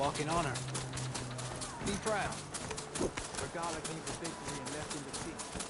walking on her. Be proud. Regala came for victory and left in defeat.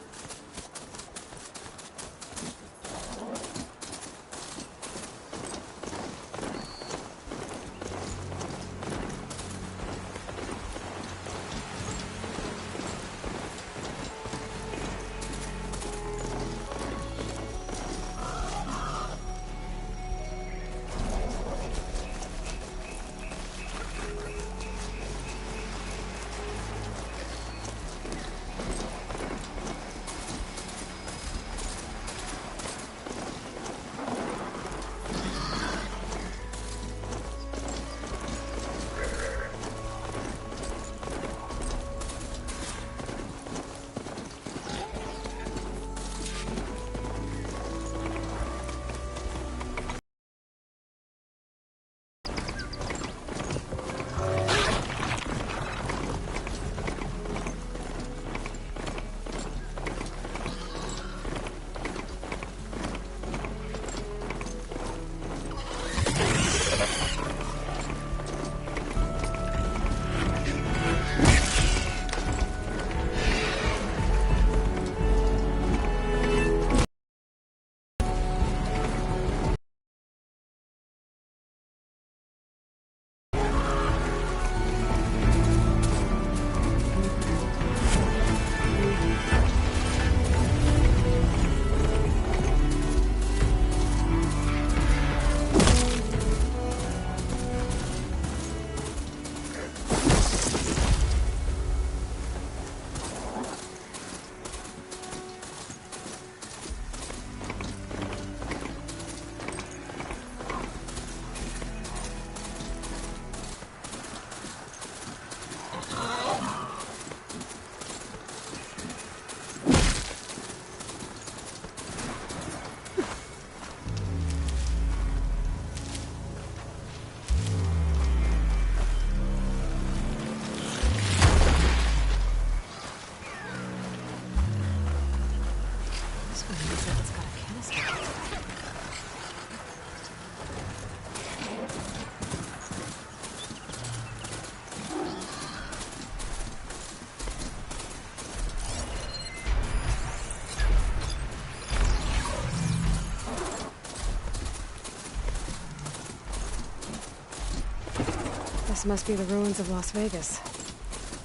This must be the ruins of Las Vegas.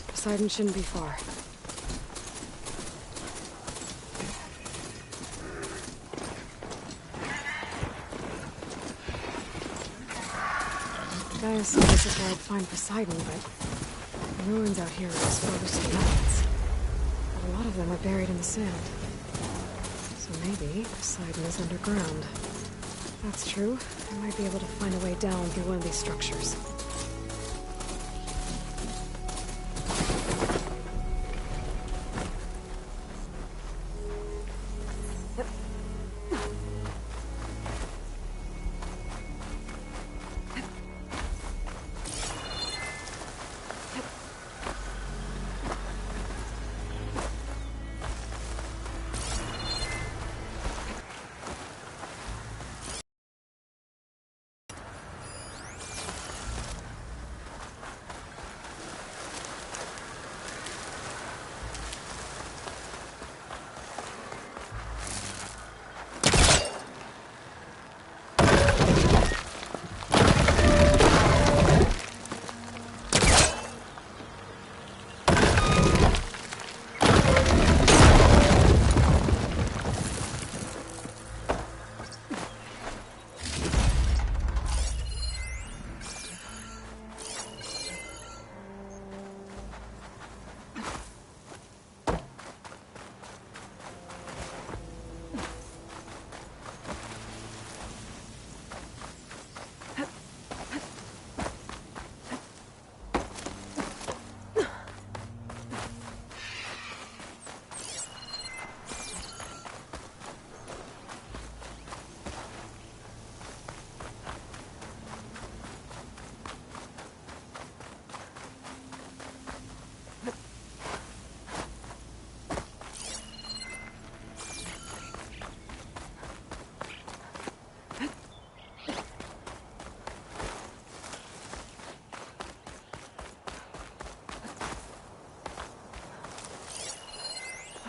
Poseidon shouldn't be far. Guys said this is where I'd find Poseidon, but the ruins out here are exposed to mountains. But a lot of them are buried in the sand. So maybe Poseidon is underground. If that's true, I might be able to find a way down through one of these structures.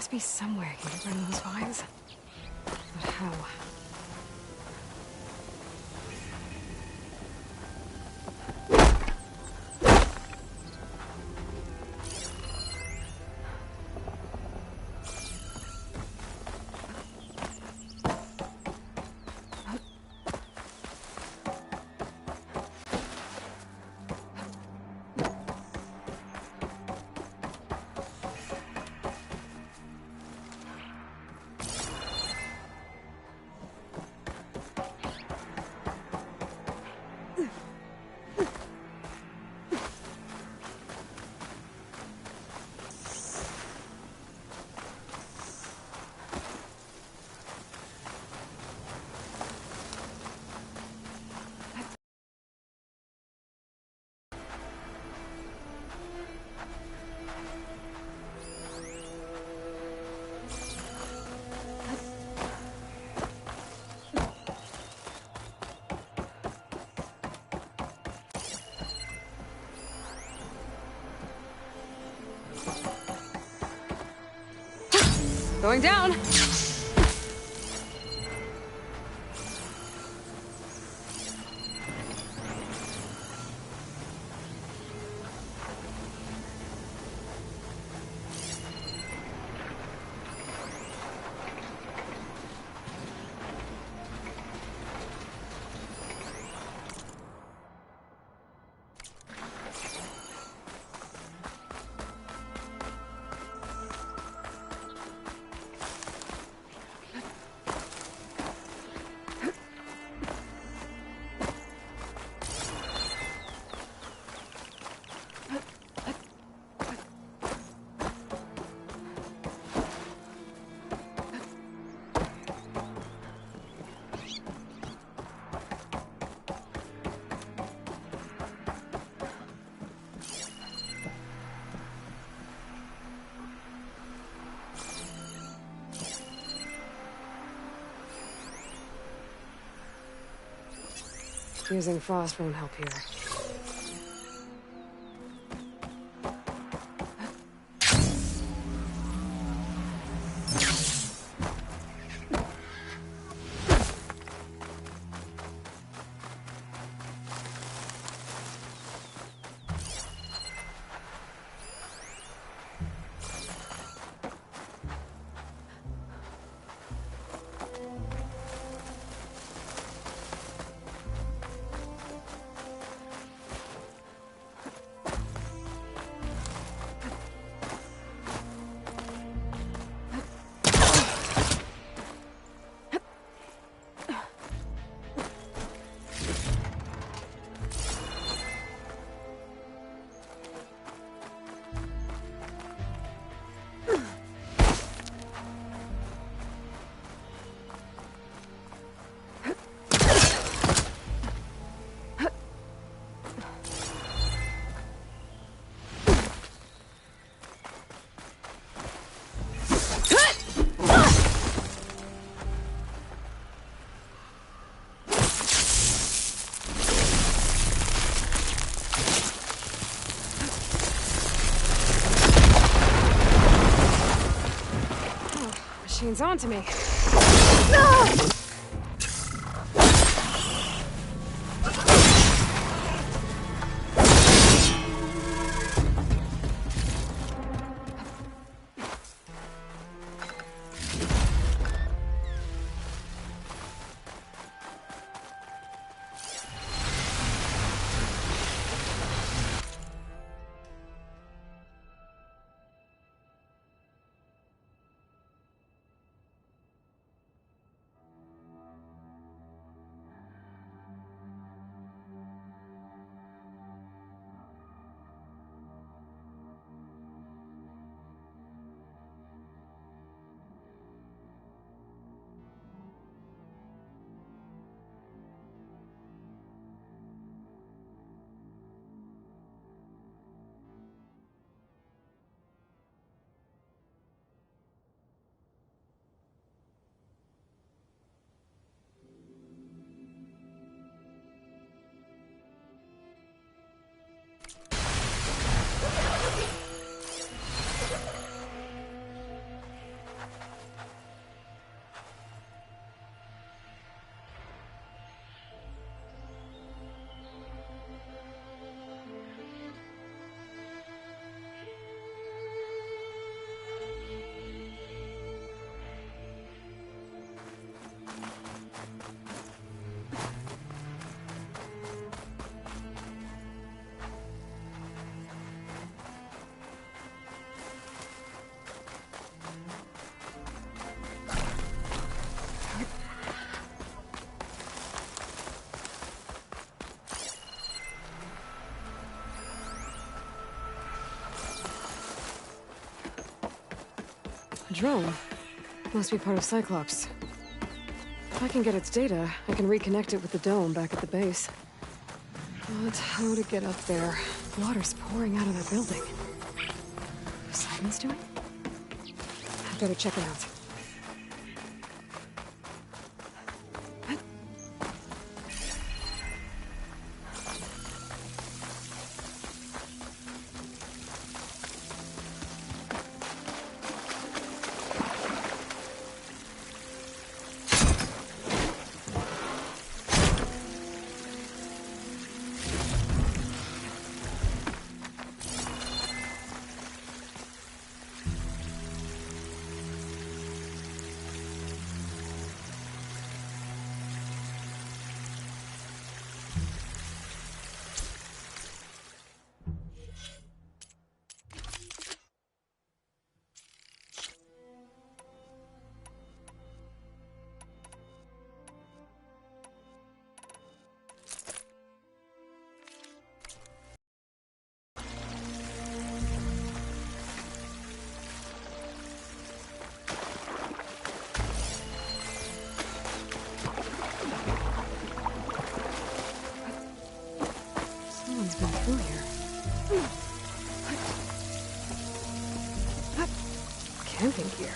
must be somewhere I can get rid of those vines. But how? Going down! Using frost won't help here. Machine's on to me. No! drone. Must be part of Cyclops. If I can get its data, I can reconnect it with the dome back at the base. But how to get up there? Water's pouring out of that building. Poseidon's doing? I'd better check it out. Someone's been through here. What? Camping gear.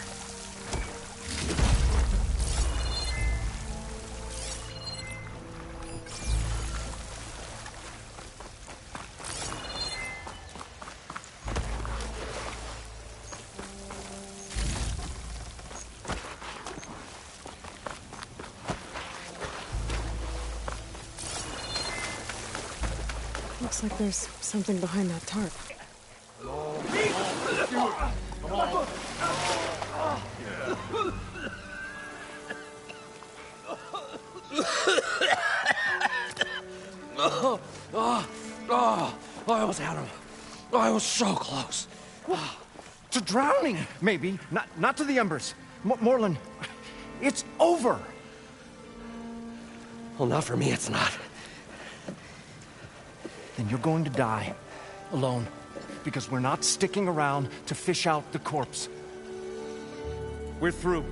Looks like there's something behind that tarp. I almost had him. I was so close. To drowning, maybe. Not to the embers. Moreland, it's over. Well, not for me, it's not. Then you're going to die. Alone. Because we're not sticking around to fish out the corpse. We're through.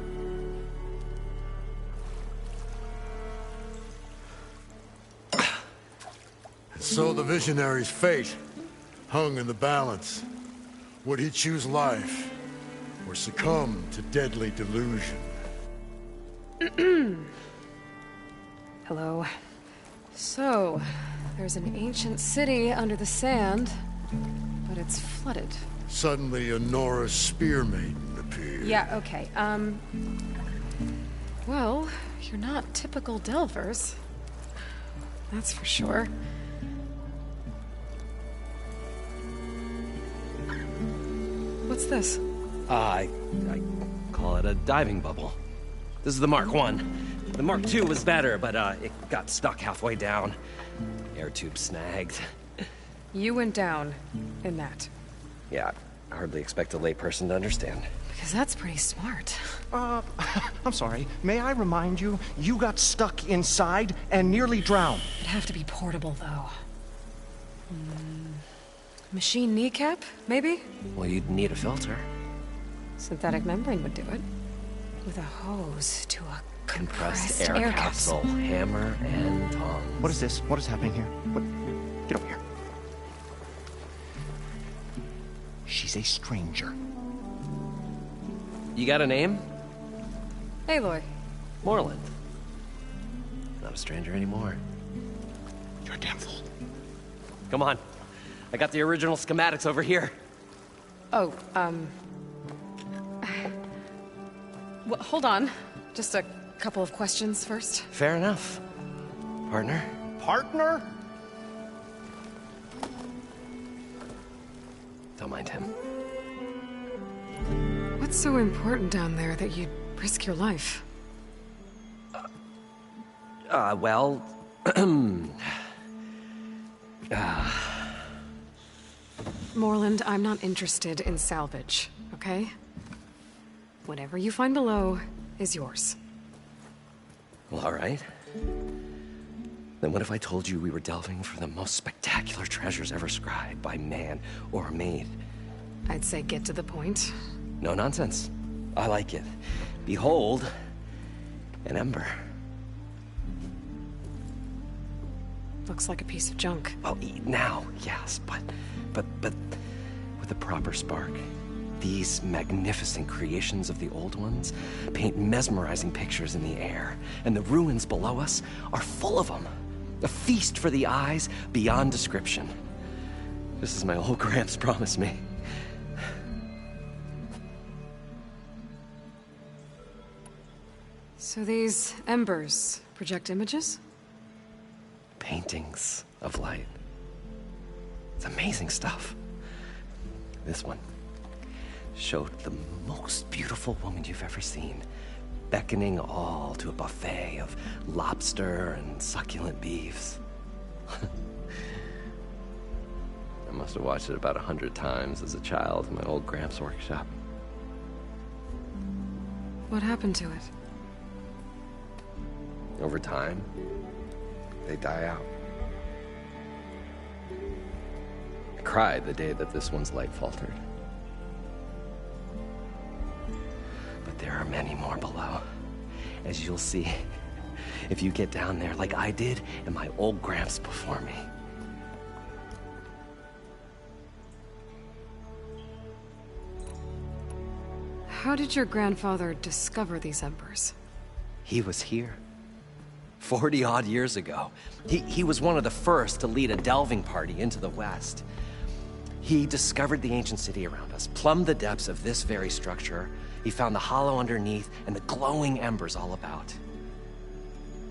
So the visionary's fate hung in the balance. Would he choose life or succumb to deadly delusion? Hello. So, there's an ancient city under the sand, but it's flooded. Suddenly, a Norse spear maiden appeared. Yeah, okay, well, you're not typical Delvers. That's for sure. What's this? I call it a diving bubble. This is the Mark 1. The Mark 2 was better, but it got stuck halfway down. Air tube snagged. You went down in that. Yeah, I hardly expect a layperson to understand. Because that's pretty smart. I'm sorry. May I remind you, you got stuck inside and nearly drowned. It'd have to be portable, though. Machine kneecap, maybe? Well, you'd need a filter. Synthetic membrane would do it. With a hose to a Compressed air capsule. Hammer and tongs. What is this? What is happening here? What? Get over here. She's a stranger. You got a name? Aloy. Moreland. Not a stranger anymore. You're a damn fool. Come on. I got the original schematics over here. Oh, well, hold on. Just a couple of questions first. Fair enough. Partner? Partner? Don't mind him. What's so important down there that you'd risk your life? Well... Moreland, I'm not interested in salvage, okay? Whatever you find below is yours. Well, all right. Then what if I told you we were delving for the most spectacular treasures ever scribed by man or maid? I'd say get to the point. No nonsense. I like it. Behold, an ember. Looks like a piece of junk. Well, now, yes, but with a proper spark. These magnificent creations of the old ones paint mesmerizing pictures in the air, and the ruins below us are full of them. A feast for the eyes beyond description. Just as my old Gramps promised me. So these embers project images? Paintings of light. It's amazing stuff. This one showed the most beautiful woman you've ever seen, beckoning all to a buffet of lobster and succulent beefs. I must have watched it about 100 times as a child in my old Gramps' workshop. What happened to it? Over time, they die out. I cried the day that this one's light faltered. But there are many more below, as you'll see if you get down there like I did and my old Gramps before me. How did your grandfather discover these embers? He was here 40-odd years ago. He was one of the first to lead a delving party into the West. He discovered the ancient city around us, plumbed the depths of this very structure. He found the hollow underneath and the glowing embers all about.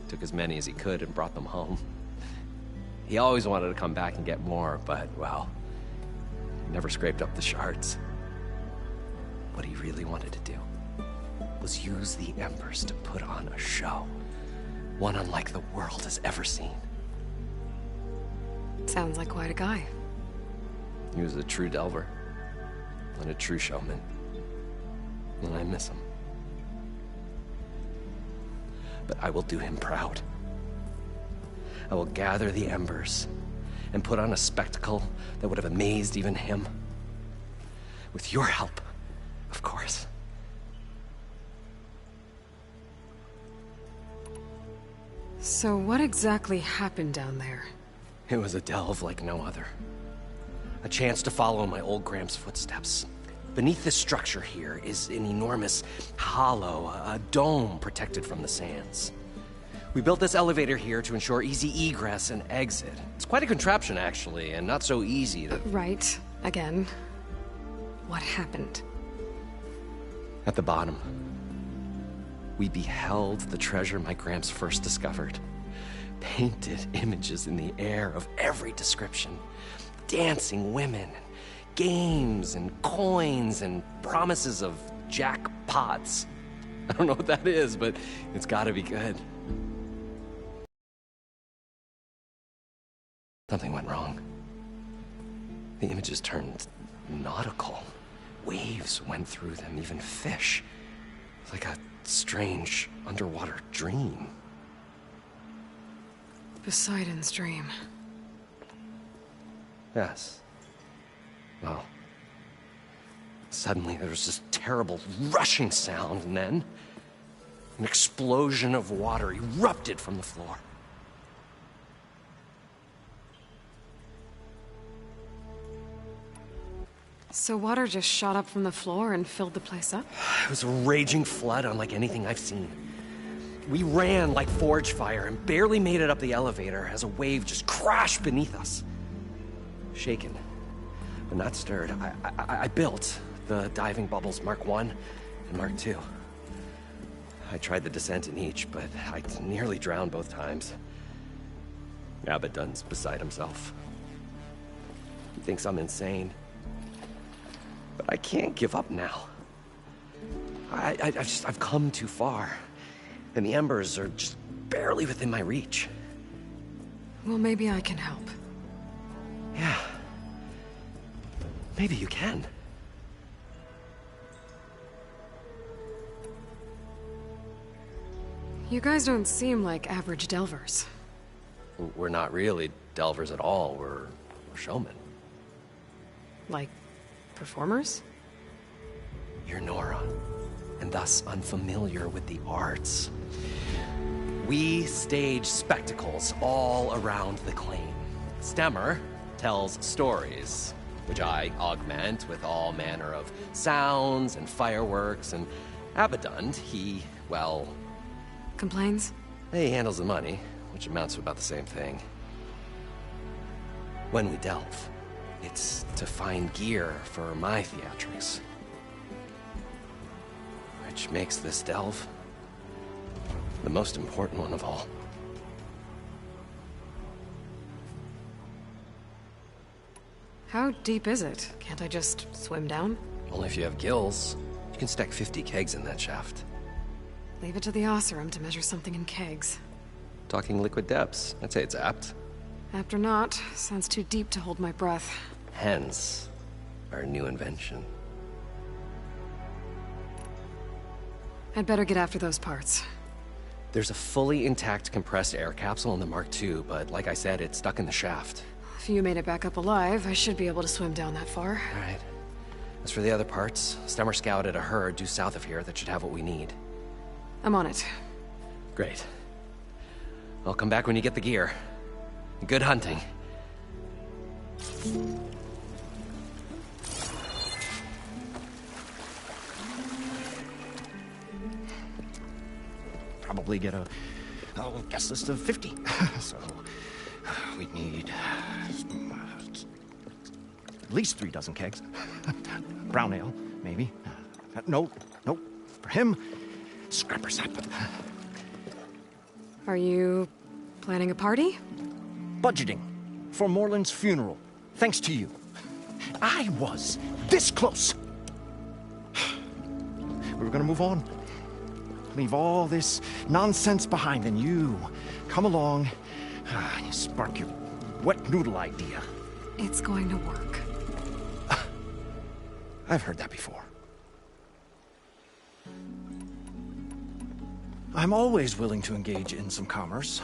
Took as many as he could and brought them home. He always wanted to come back and get more, but, well, never scraped up the shards. What he really wanted to do was use the embers to put on a show. One unlike the world has ever seen. Sounds like quite a guy. He was a true delver and a true showman. And I miss him. But I will do him proud. I will gather the embers and put on a spectacle that would have amazed even him. With your help, of course. So what exactly happened down there? It was a delve like no other. A chance to follow in my old Gramps' footsteps. Beneath this structure here is an enormous hollow, a dome protected from the sands. We built this elevator here to ensure easy egress and exit. It's quite a contraption, actually, and not so easy to... Right. Again. What happened? At the bottom, we beheld the treasure my Gramps first discovered. Painted images in the air of every description. Dancing women, games and coins and promises of jackpots. I don't know what that is, but it's gotta be good. Something went wrong. The images turned nautical. Waves went through them, even fish. Like a strange underwater dream. Poseidon's dream. Yes. Well, suddenly there was this terrible rushing sound, and then an explosion of water erupted from the floor. So water just shot up from the floor and filled the place up? It was a raging flood unlike anything I've seen. We ran like forge fire and barely made it up the elevator as a wave just crashed beneath us. Shaken, but not stirred, I built the diving bubbles Mark I and Mark II. I tried the descent in each, but I nearly drowned both times. Abaddon's beside himself. He thinks I'm insane. But I can't give up now. I've come too far. And the embers are just barely within my reach. Well, maybe I can help. Yeah. Maybe you can. You guys don't seem like average delvers. We're not really delvers at all. We're showmen. Like, performers? You're Nora. and thus unfamiliar with the arts. We stage spectacles all around the claim. Stemmer tells stories, which I augment with all manner of sounds and fireworks, and Abaddon, he, well... Complains? He handles the money, which amounts to about the same thing. When we delve, it's to find gear for my theatrics. Which makes this delve the most important one of all. How deep is it? Can't I just swim down? Only if you have gills. You can stack 50 kegs in that shaft. Leave it to the Oseram to measure something in kegs. Talking liquid depths, I'd say it's apt. Apt or not, sounds too deep to hold my breath. Hence, our new invention. I'd better get after those parts. There's a fully intact compressed air capsule in the Mark II, but like I said, it's stuck in the shaft. If you made it back up alive, I should be able to swim down that far. All right. As for the other parts, Stemmer scouted a herd due south of here that should have what we need. I'm on it. Great. I'll come back when you get the gear. Good hunting. Probably get a guest list of 50. So we'd need at least 3 dozen kegs. Brown ale, maybe. No. For him, scrapper sap. Are you planning a party? Budgeting for Moreland's funeral, thanks to you. I was this close. We were gonna move on. Leave all this nonsense behind, and you come along and you spark your wet noodle idea. It's going to work. I've heard that before. I'm always willing to engage in some commerce.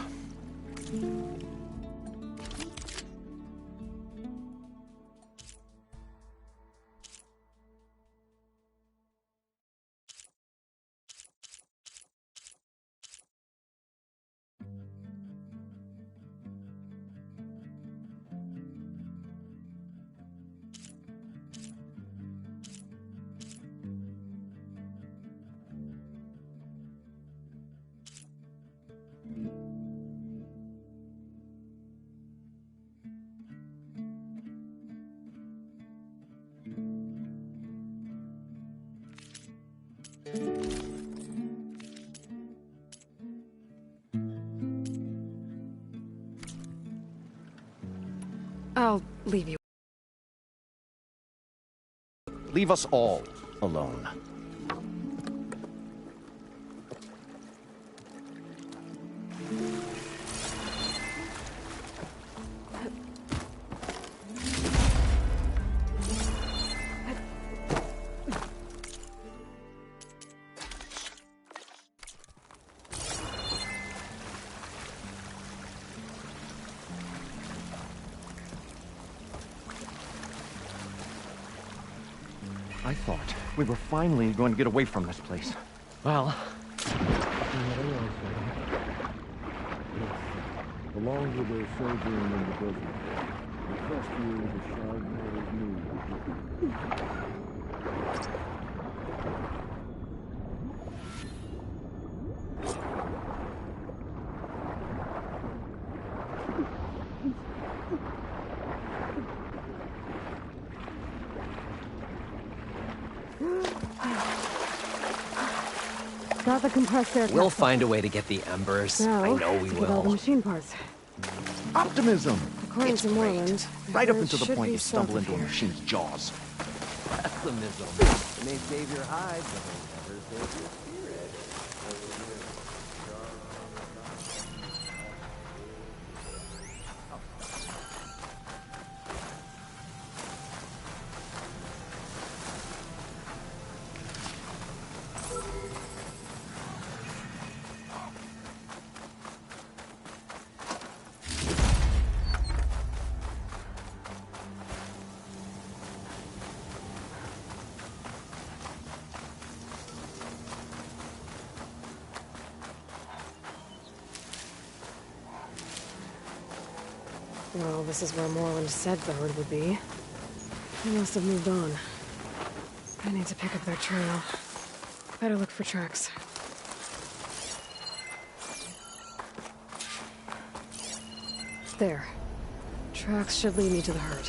I'll leave you. Leave us all alone. I thought we were finally going to get away from this place. Well, The longer they're sojourning in the desert, the crustier the Shardmares move. Got the compressed air. we'll find a way to get the embers. I know we to get all the will. machine parts. Optimism! According It's to great. Moreland, Right up there until the should point be you stumble south of into a here. machine's jaws. Pessimism. It may save your hide, but it'll never save your spirit. Well, this is where Moreland said the herd would be. They must have moved on. I need to pick up their trail. Better look for tracks. There. Tracks should lead me to the herd.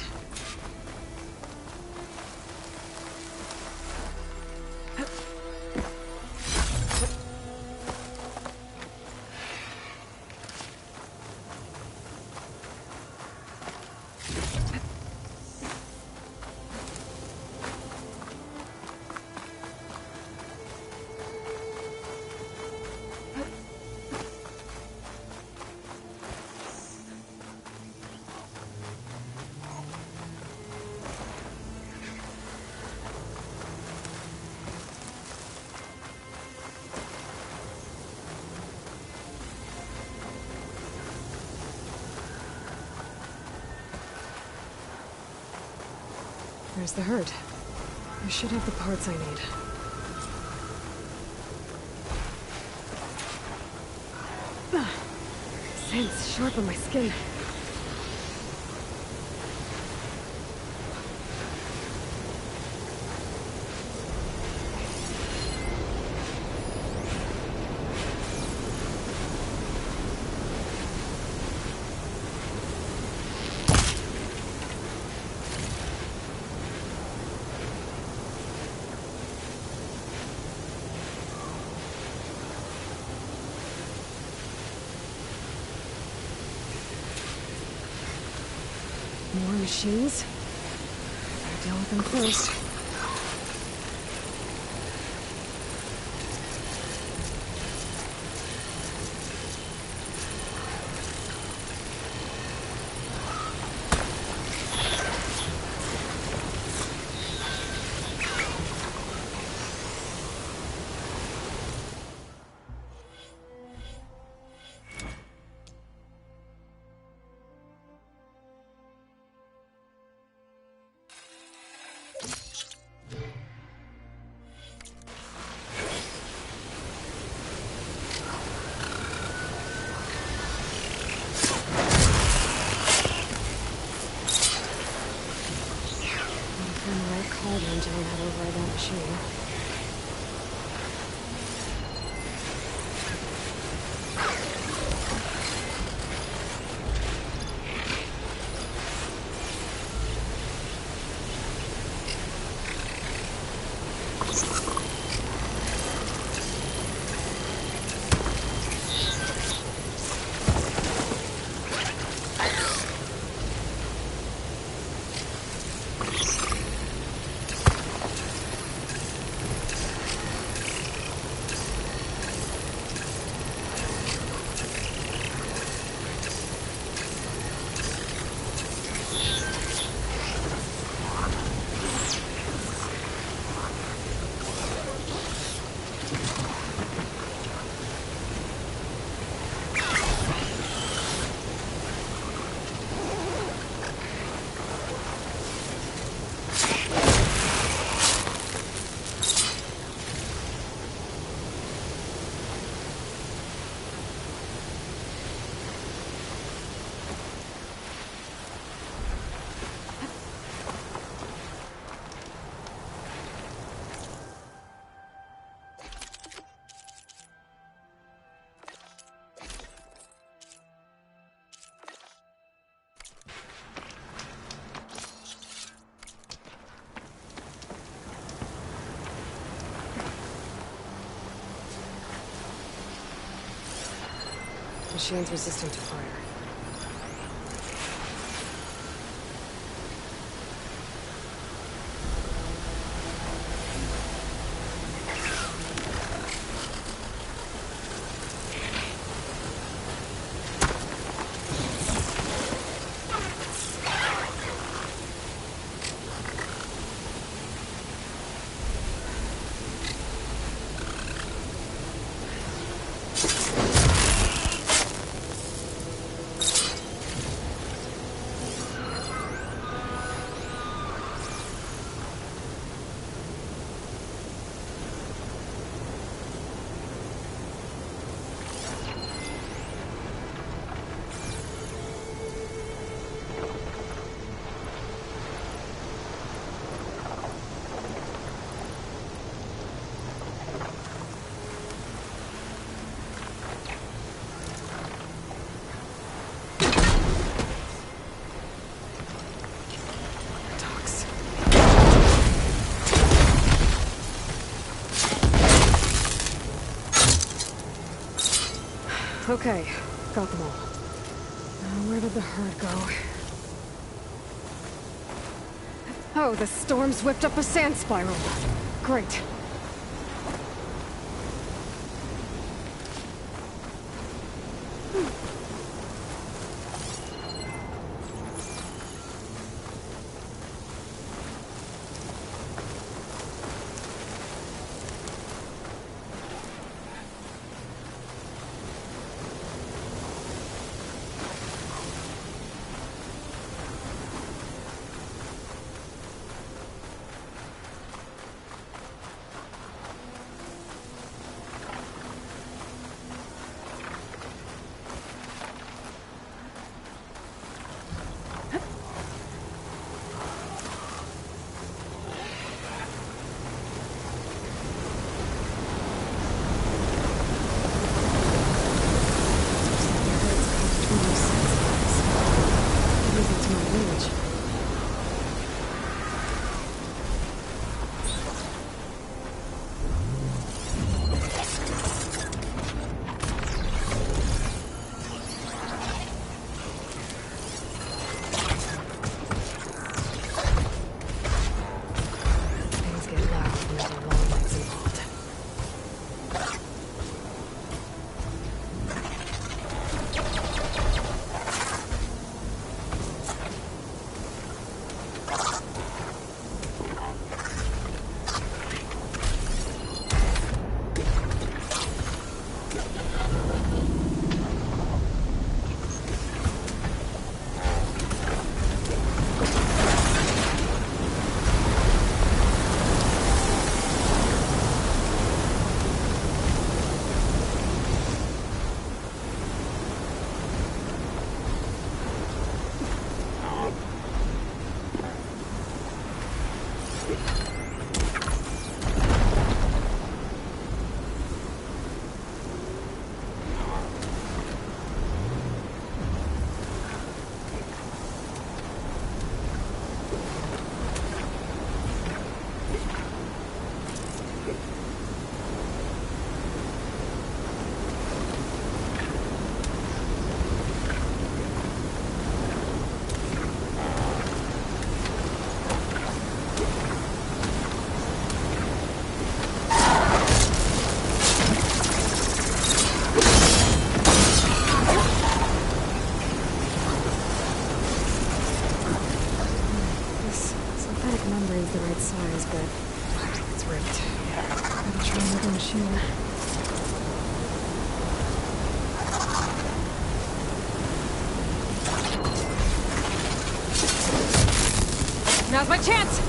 There's the herd. I should have the parts I need. Sand's sharp on my skin. More machines? Better deal with them first. Cauldron to learn how to override that machine. Machine's resistant to fire. Okay, got them all. Now, where did the herd go? Oh, the storm's whipped up a sand spiral. Great. The right size, but it's ripped. Gotta try another machine. Now's my chance!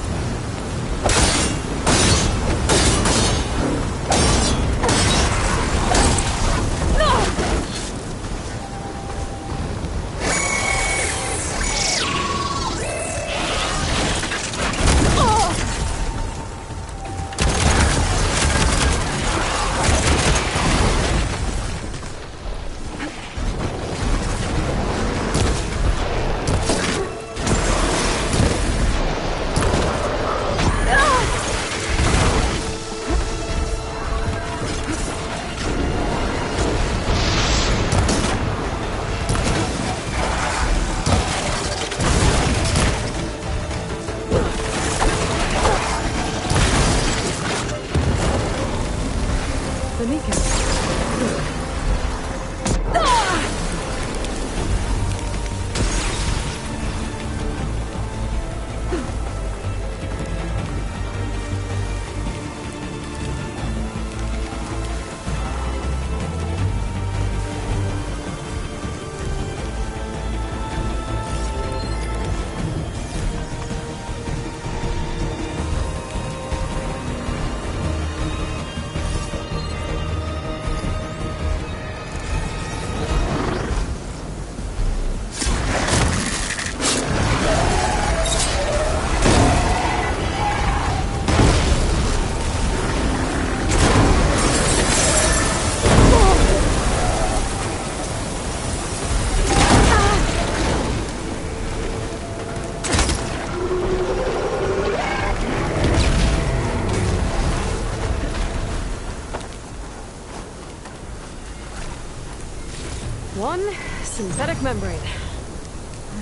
Synthetic membrane.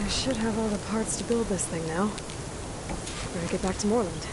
I should have all the parts to build this thing now. Better get back to Moreland.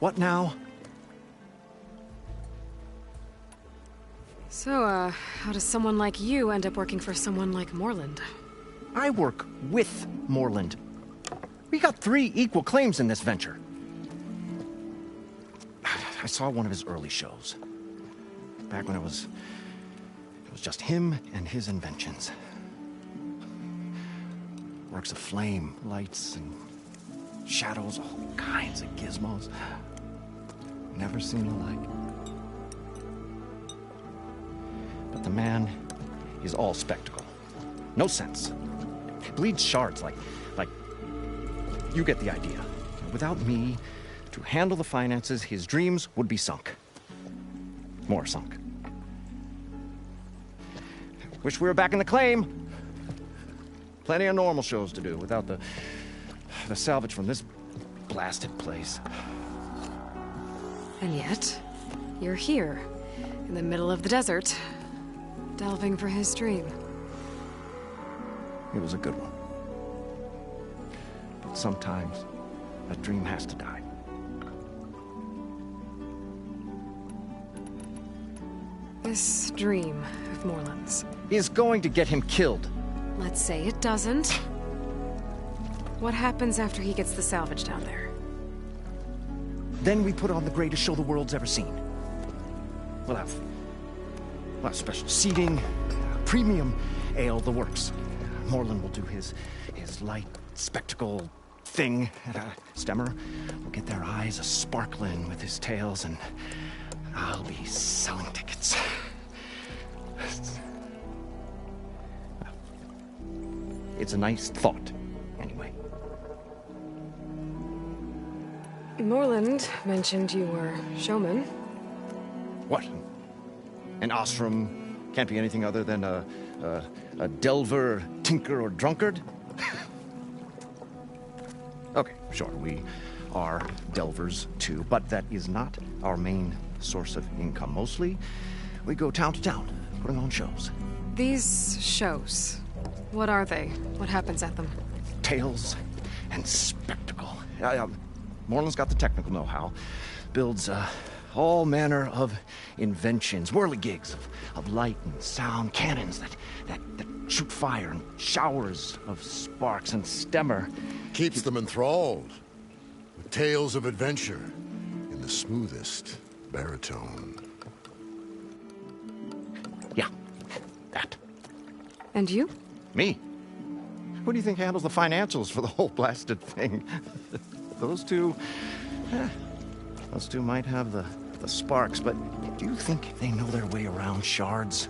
What now? So, how does someone like you end up working for someone like Moreland? I work with Moreland. We got 3 equal claims in this venture. I saw one of his early shows. Back when it was just him and his inventions. Works of flame, lights, and shadows, all kinds of gizmos. Never seen the like. But the man is all spectacle. No sense. Bleeds shards like you get the idea. Without me to handle the finances, his dreams would be sunk. More sunk. Wish we were back in the claim. Plenty of normal shows to do without the salvage from this blasted place. And yet, you're here, in the middle of the desert, delving for his dream. It was a good one. But sometimes, a dream has to die. This dream of Moreland's Is going to get him killed. let's say it doesn't. What happens after he gets the salvage down there? Then we put on the greatest show the world's ever seen. We'll have special seating, premium ale, the works. Moreland will do his light spectacle thing. Stemmer will get their eyes a-sparkling with his tales, and I'll be selling tickets. It's a nice thought, anyway. Moreland mentioned you were showman. What? An ostrom can't be anything other than a delver, tinker, or drunkard? Okay, sure, we are delvers too, but that is not our main source of income. Mostly, we go town to town, putting on shows. These shows, what are they? What happens at them? Tales and spectacle. Moreland's got the technical know-how. Builds all manner of inventions, whirligigs of light and sound, cannons that shoot fire, and showers of sparks, and Stemmer Keeps them enthralled with tales of adventure in the smoothest baritone. Yeah, that. And you? Me? Who do you think handles the financials for the whole blasted thing? Those two might have the sparks, but do you think they know their way around shards?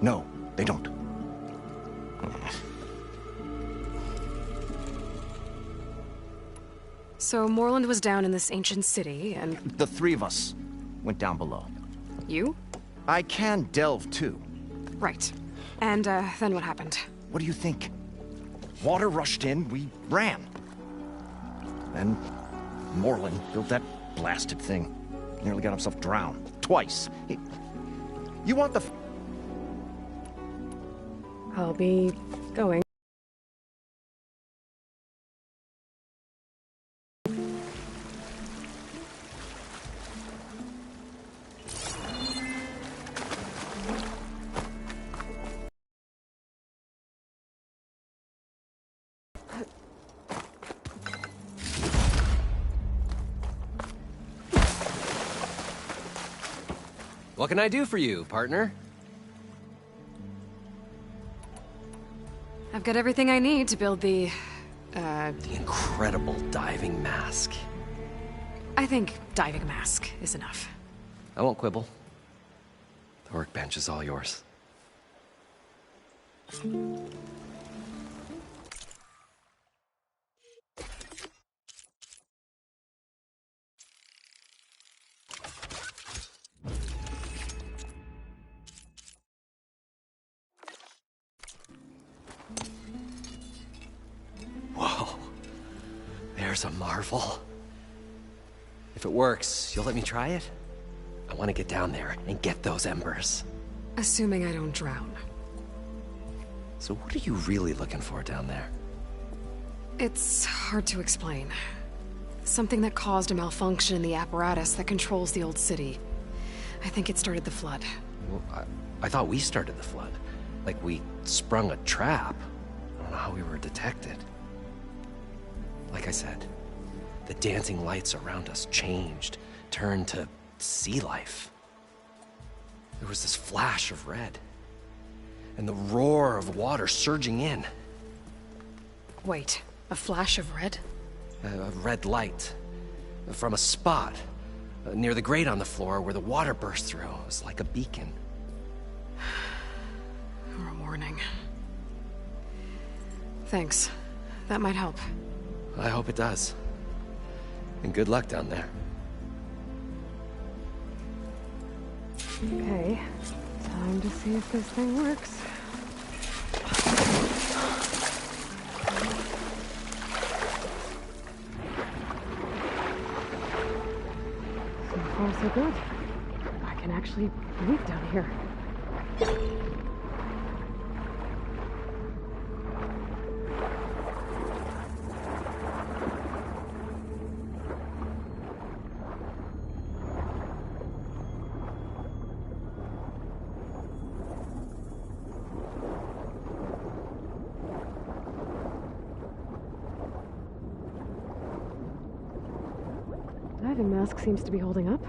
No, they don't. So Moreland was down in this ancient city, and The 3 of us went down below. you? I can delve too. Right. And, then what happened? What do you think? Water rushed in, we ran. Then Moreland built that blasted thing. Nearly got himself drowned. Twice. You want the... I'll be going. What can I do for you, partner? I've got everything I need to build the incredible diving mask. I think diving mask is enough. I won't quibble. The workbench is all yours. Whoa. There's a marvel. If it works, you'll let me try it? I want to get down there and get those embers. Assuming I don't drown. So what are you really looking for down there? It's hard to explain. Something that caused a malfunction in the apparatus that controls the old city. I think it started the flood. Well, I thought we started the flood. Like we sprung a trap. I don't know how we were detected. Like I said, the dancing lights around us changed, turned to sea life. There was this flash of red, and the roar of water surging in. Wait, a flash of red? A red light from a spot near the grate on the floor where the water burst through. It was like a beacon. Or a warning. Thanks. That might help. I hope it does. And good luck down there. Okay, time to see if this thing works. So far, so good. I can actually breathe down here. Diving mask seems to be holding up.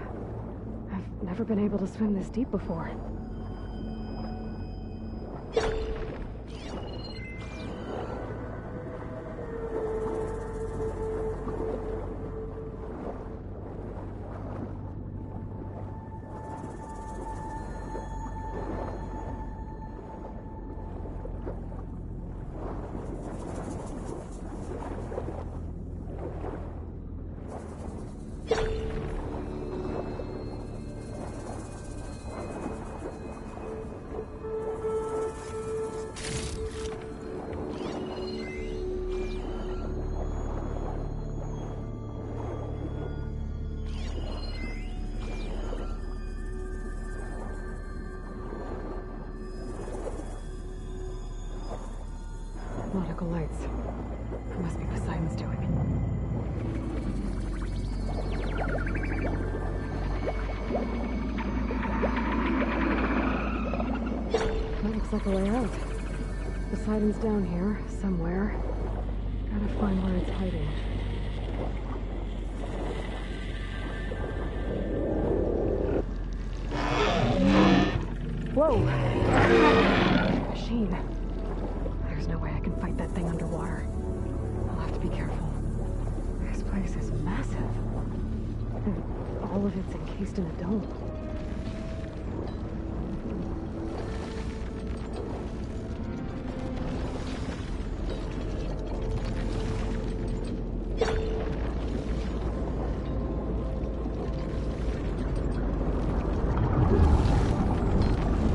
I've never been able to swim this deep before. Nautical lights. It must be Poseidon's doing. That looks like a way out. Poseidon's down here, somewhere. Gotta find where it's hiding. Whoa! Machine. There's no way I can fight that thing underwater. I'll have to be careful. This place is massive. And all of it's encased in a dome.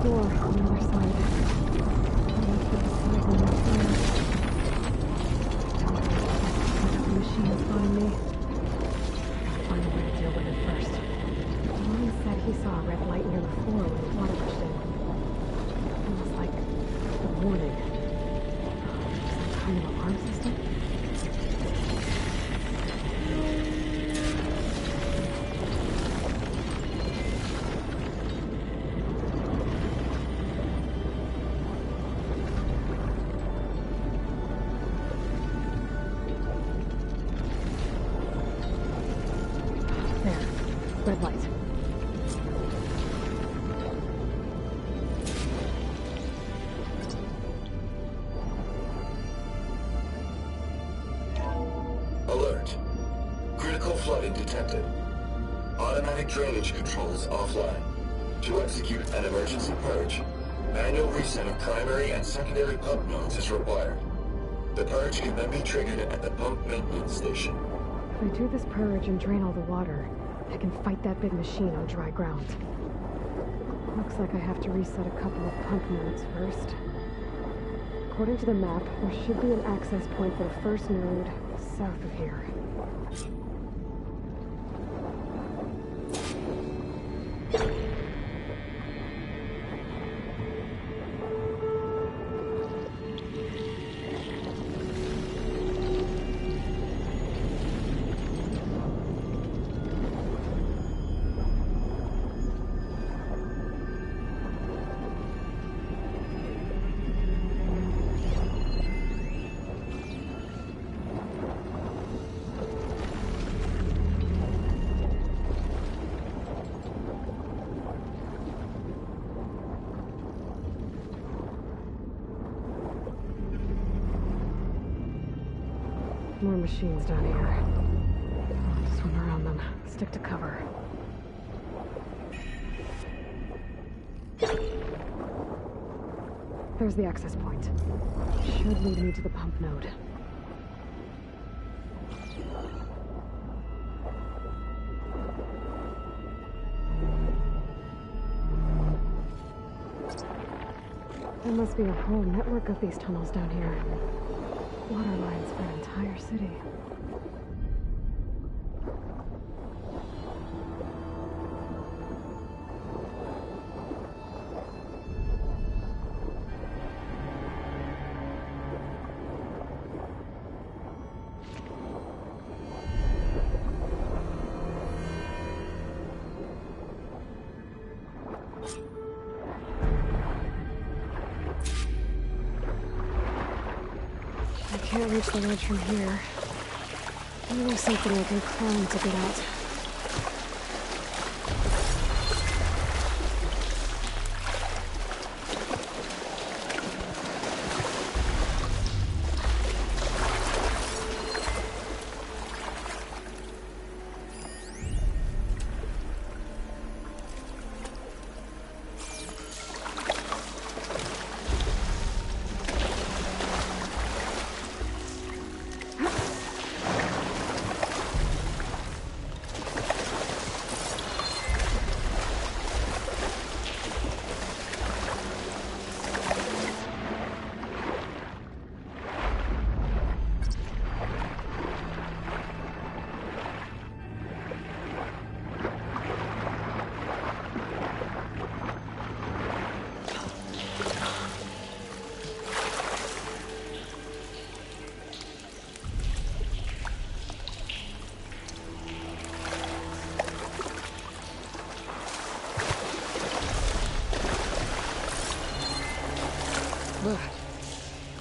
Door on the other side. I'll have to decide when Red light. Alert. Critical flooding detected. Automatic drainage controls offline. To execute an emergency purge, manual reset of primary and secondary pump nodes is required. The purge can then be triggered at the pump maintenance station. If I do this purge and drain all the water, I can fight that big machine on dry ground. Looks like I have to reset a couple of pump nodes first. According to the map, there should be an access point for the first node south of here. More machines down here. I'll have to swim around them. Stick to cover. There's the access point. Should lead me to the pump node. There must be a whole network of these tunnels down here. Water lines for an entire city. I can't reach the ledge from here. Maybe something I can climb to get out.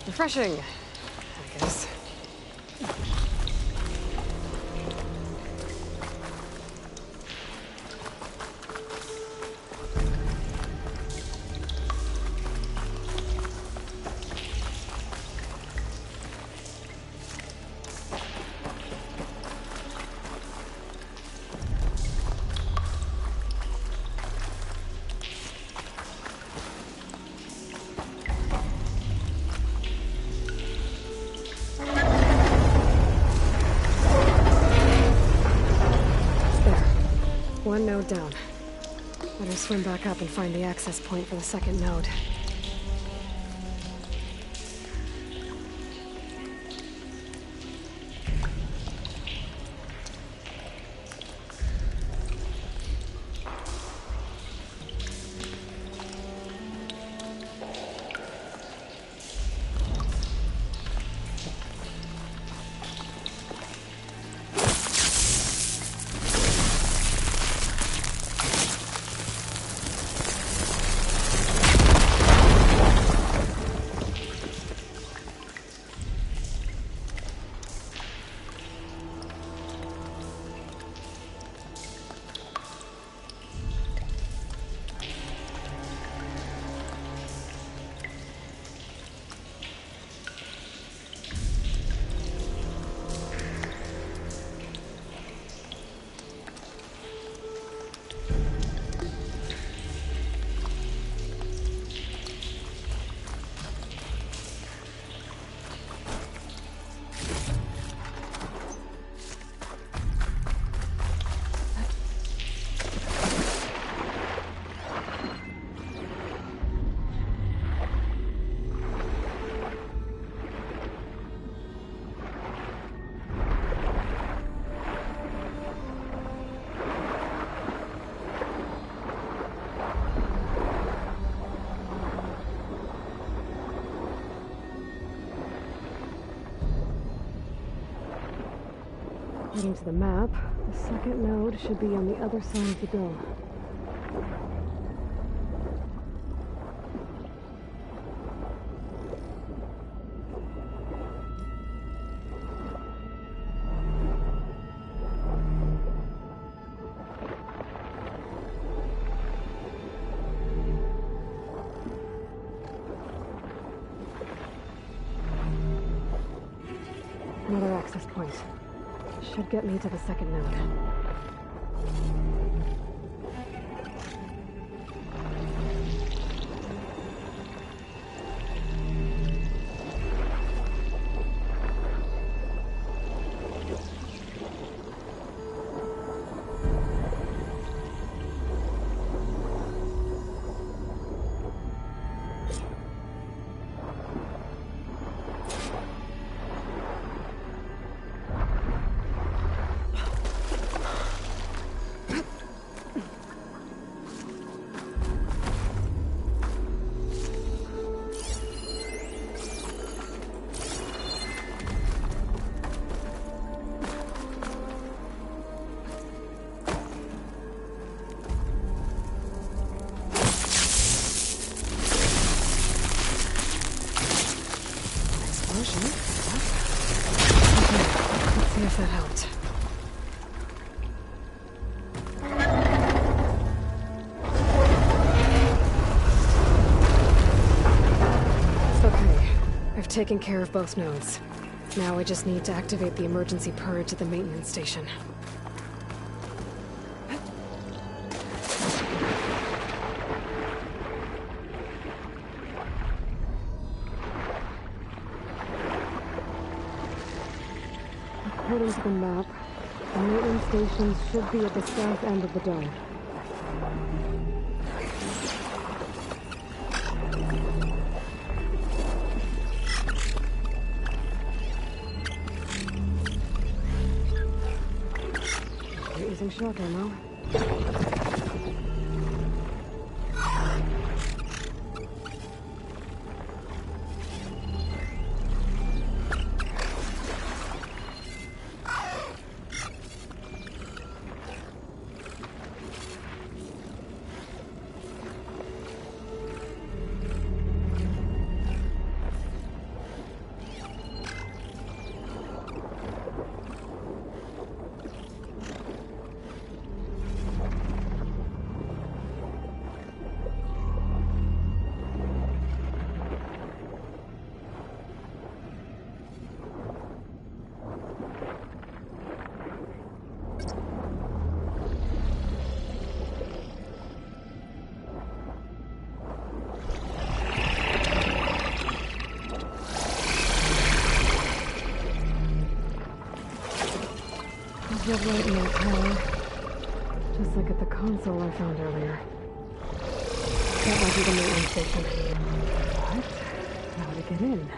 Refreshing, I guess. One node down. Better swim back up and find the access point for the second node. According to the map, the second node should be on the other side of the dome. Another access point. Should get me to the second node. Let's see if that helped. Okay, I've taken care of both nodes. Now I just need to activate the emergency purge at the maintenance station. According to the map, the maintenance stations should be at the south end of the dome. You're using shock ammo. Red light in my power. Just like at the console I found earlier. That might be the maintenance station. What? How to get in?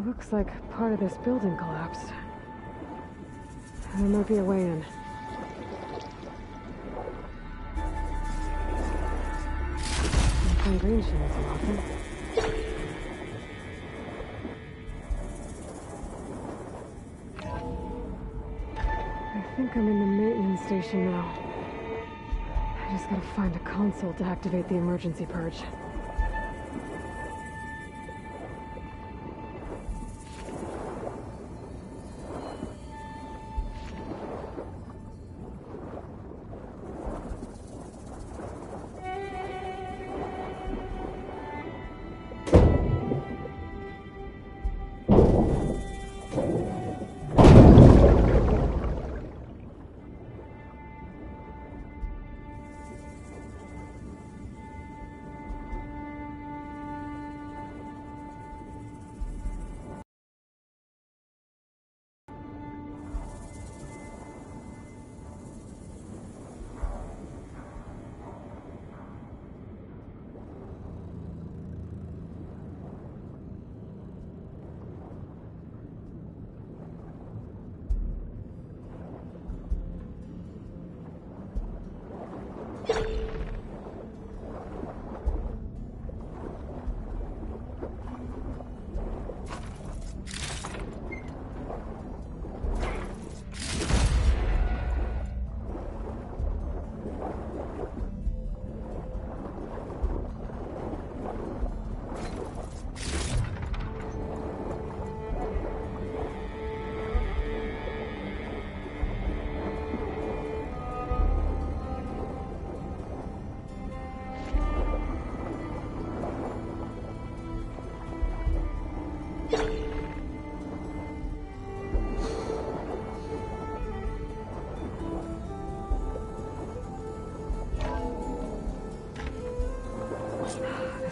Looks like part of this building collapsed. There might be a way in. I find green shells so often. I think I'm in the maintenance station now. I just gotta find a console to activate the emergency purge.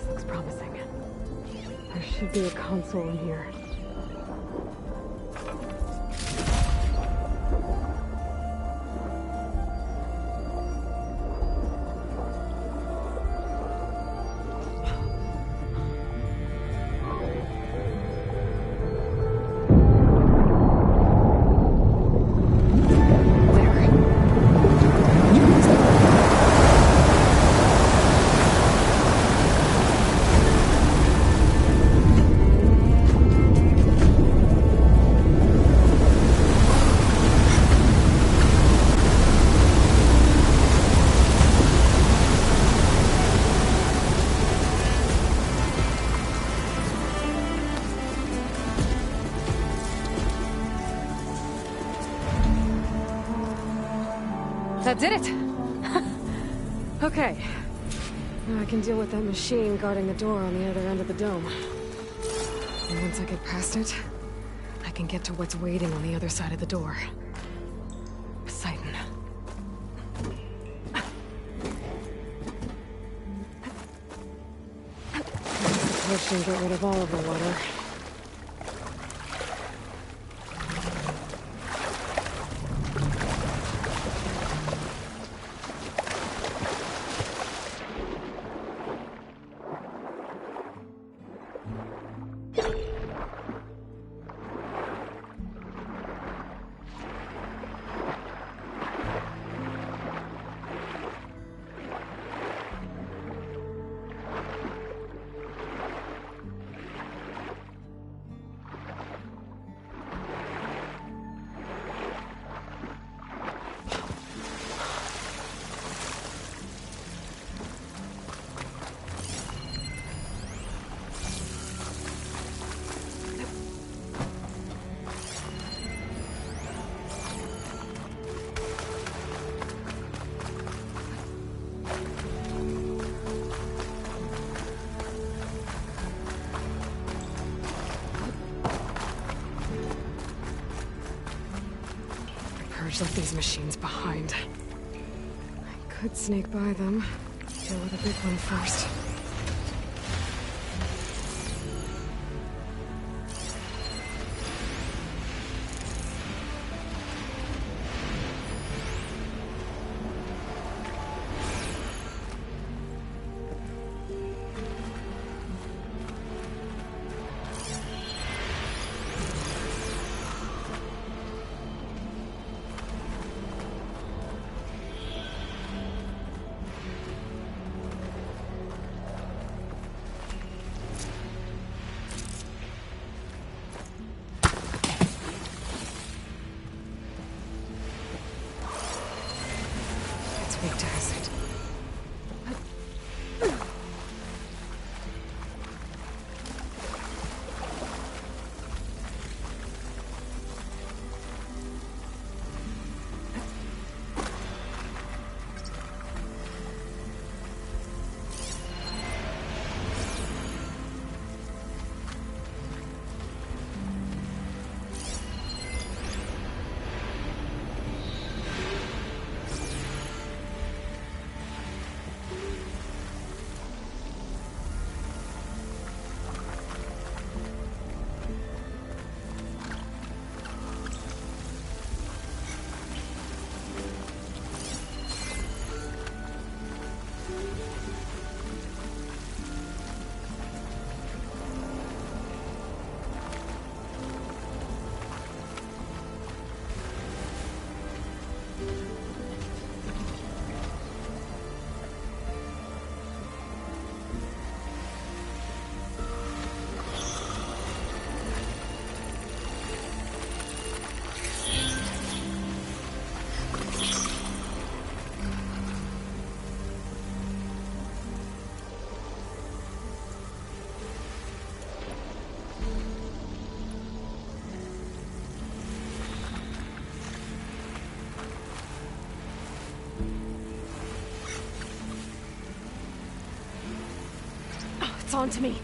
looks promising. There should be a console in here. That did it! Okay. Now I can deal with that machine guarding the door on the other end of the dome. And once I get past it, I can get to what's waiting on the other side of the door. Poseidon. Push and get rid of all of the water. Left these machines behind. I could sneak by them. Deal with a big one first. Weak to acid. It's on to me.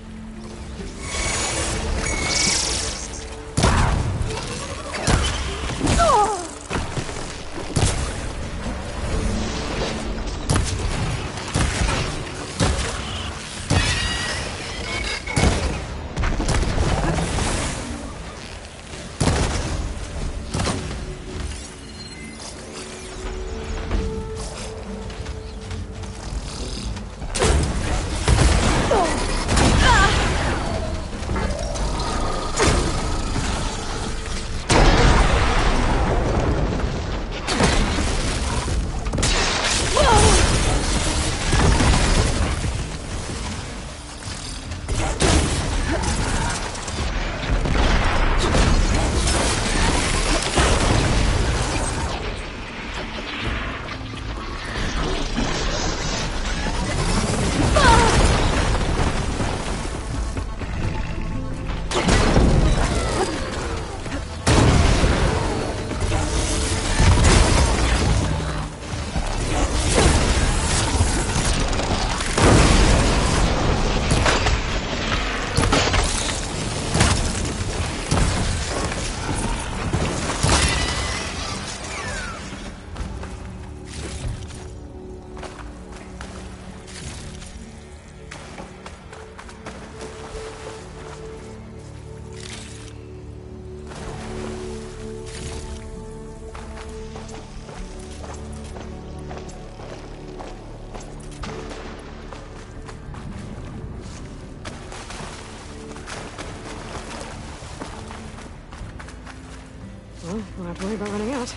have to worry about running out.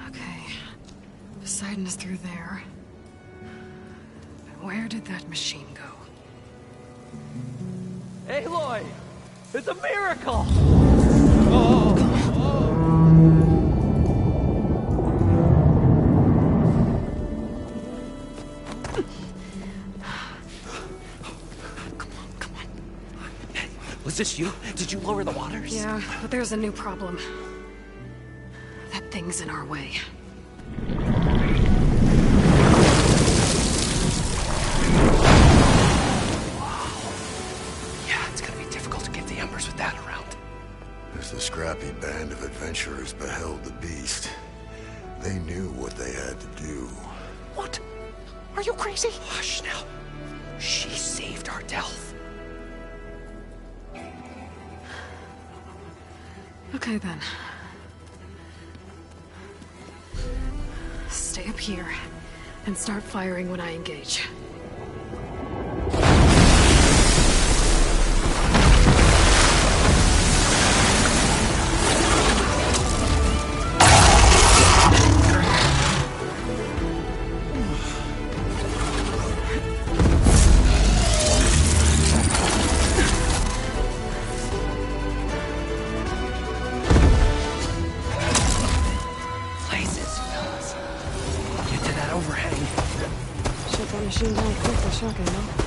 Okay. Poseidon is through there. Where did that machine go? Aloy! It's a miracle! Come on. Was this you? Did you lower the waters? Yeah, but there's a new problem. That thing's in our way. Yeah, it's gonna be difficult to get the embers with that around. As the scrappy band of adventurers beheld the beast, they knew what they had to do. What? Are you crazy? Hush now. She saved our Delph. Okay then. Stay up here and start firing when I engage. Machine down quick for shocking, though.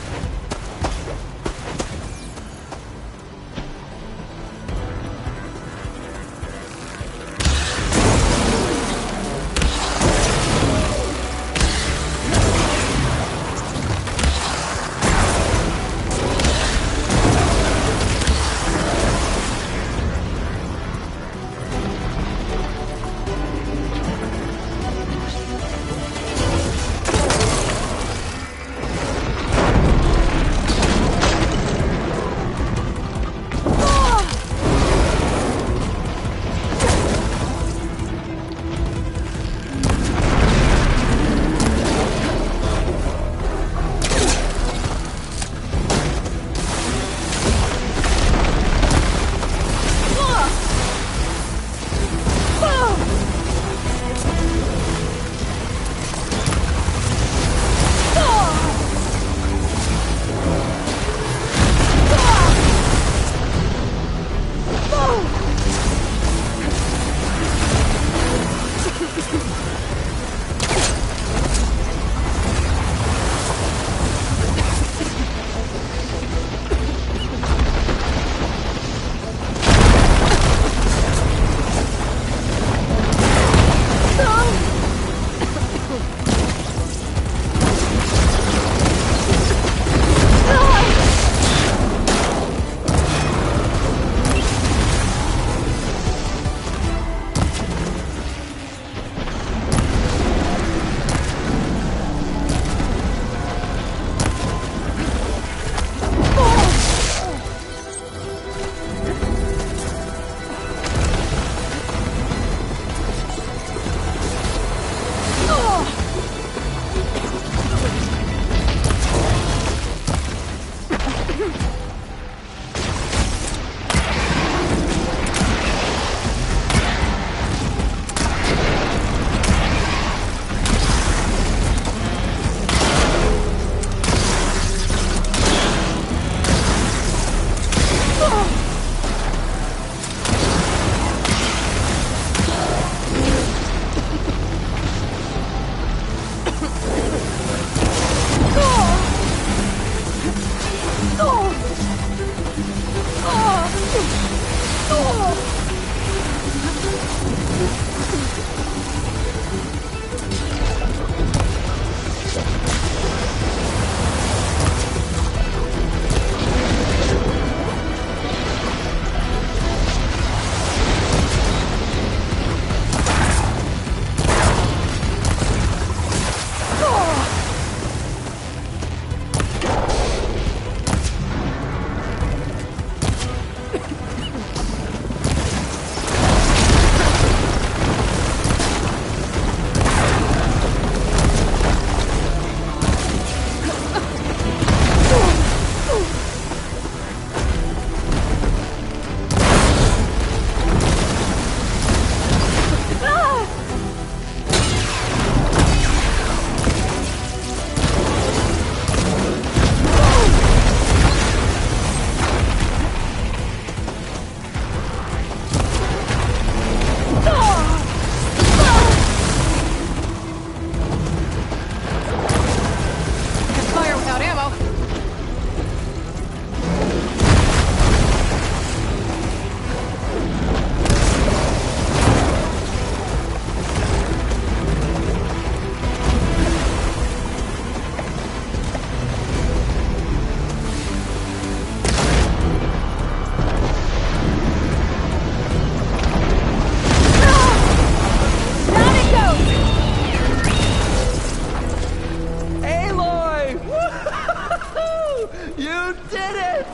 You did it!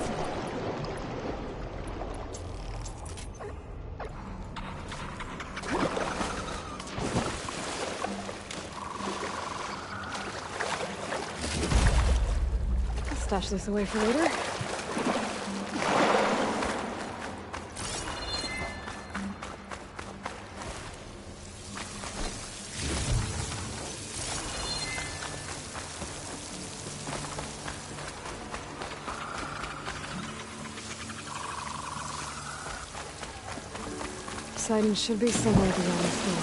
I'll stash this away for later. Poseidon should be somewhere beyond this door.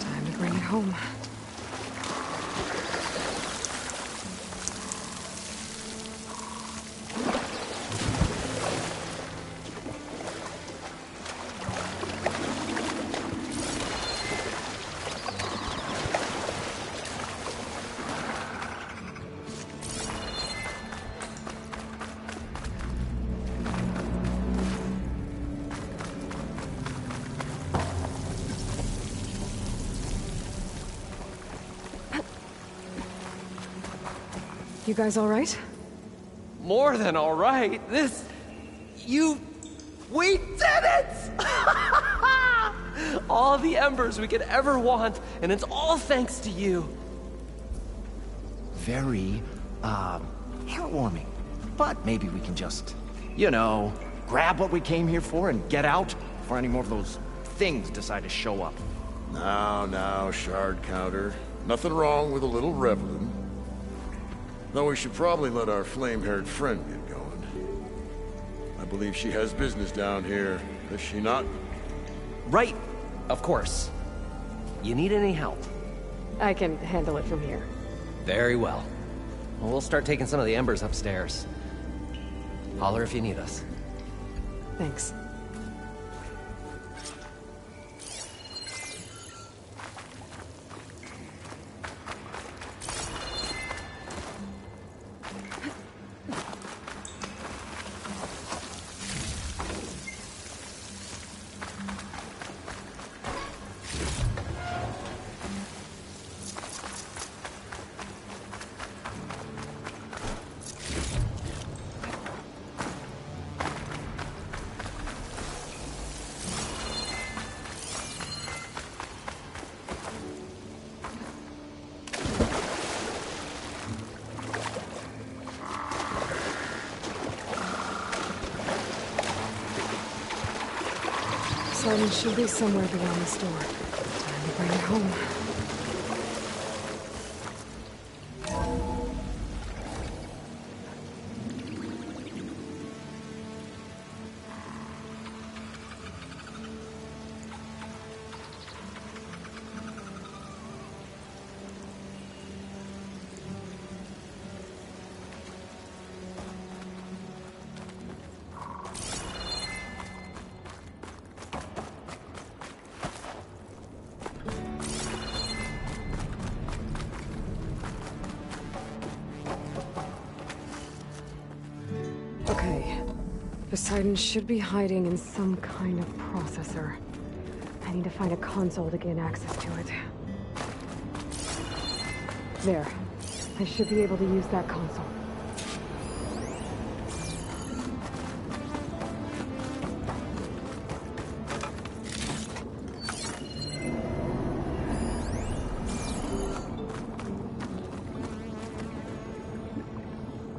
Time to bring it home. You guys all right? More than all right. We did it! All the embers we could ever want, and it's all thanks to you. Very, heartwarming. But maybe we can just, grab what we came here for and get out before any more of those things decide to show up. Now, shard counter. Nothing wrong with a little reveling. Though we should probably let our flame-haired friend get going. I believe she has business down here, does she not? Right, of course. You need any help? I can handle it from here. Very well. Well, we'll start taking some of the embers upstairs. Holler if you need us. Thanks. Poseidon should be somewhere beyond this door. Time to bring it home. Okay. Poseidon should be hiding in some kind of processor. I need to find a console to gain access to it. There. I should be able to use that console.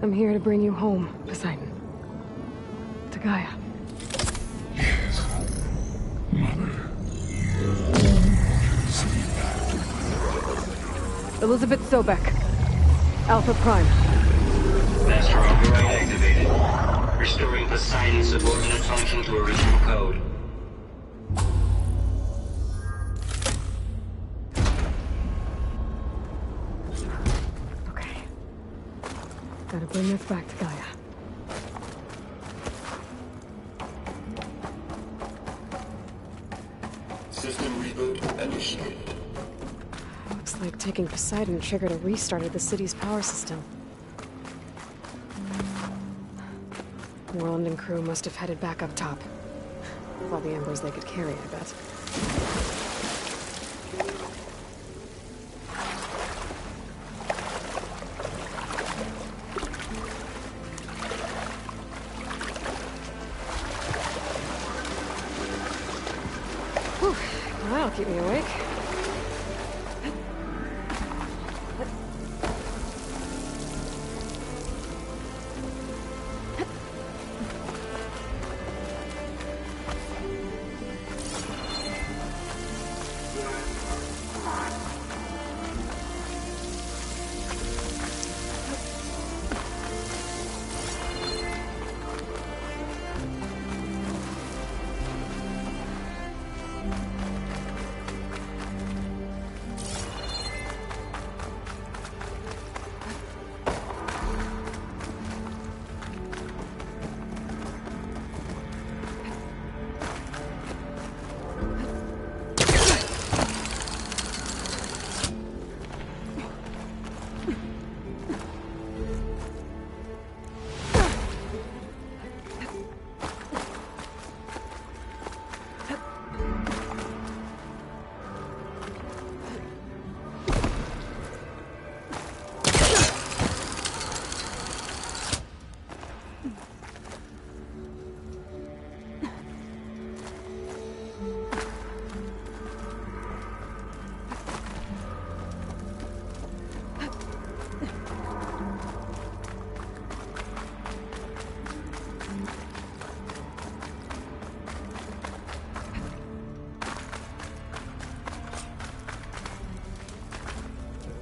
I'm here to bring you home, Poseidon. To Gaia. Elizabeth Sobek. Alpha Prime. Master override activated. Restoring Poseidon's subordinate function to original code. Okay. Gotta bring this back to Gaia. System reboot initiated. Looks like taking Poseidon triggered a restart of the city's power system. Worland and crew must have headed back up top. With all the embers they could carry, I bet. I'll keep me awake.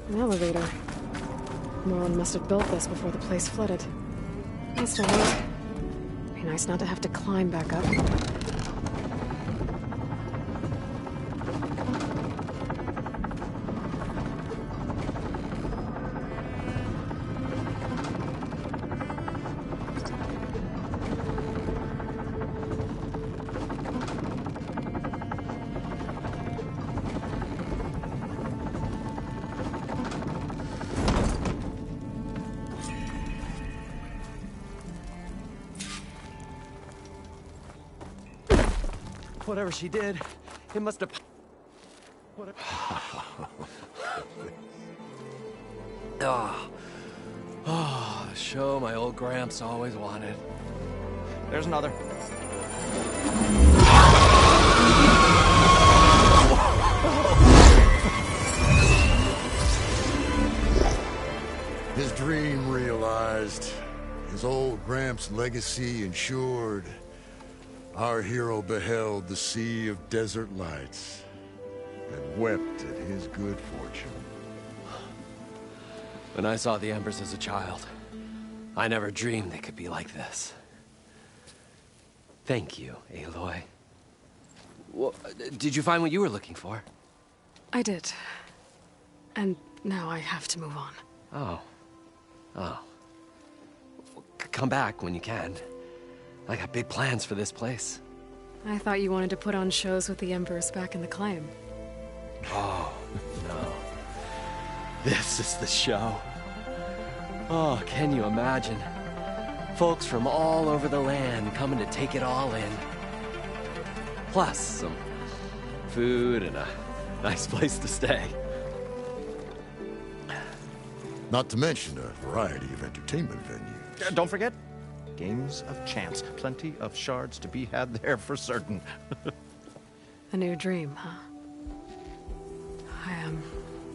An elevator. Moreland must have built this before the place flooded. That's all right. Be nice not to have to climb back up. Whatever she did, it must have... Oh, the show my old Gramps always wanted. There's another. His dream realized. His old Gramps' legacy ensured. Our hero beheld the sea of desert lights and wept at his good fortune. When I saw the Embers as a child, I never dreamed they could be like this. Thank you, Aloy. Well, did you find what you were looking for? I did. And now I have to move on. Oh. Oh. Come back when you can. I got big plans for this place. I thought you wanted to put on shows with the Embers back in the Claim. Oh, no. This is the show. Oh, can you imagine? Folks from all over the land coming to take it all in. Plus, some food and a nice place to stay. Not to mention a variety of entertainment venues. Don't forget, games of chance. Plenty of shards to be had there for certain. A new dream, huh?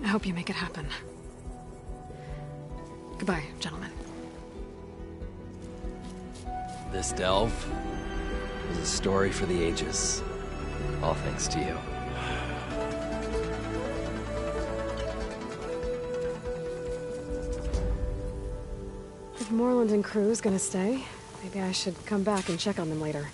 I hope you make it happen. Goodbye, gentlemen. This delve is a story for the ages. All thanks to you. If Moreland and crew's gonna stay, maybe I should come back and check on them later.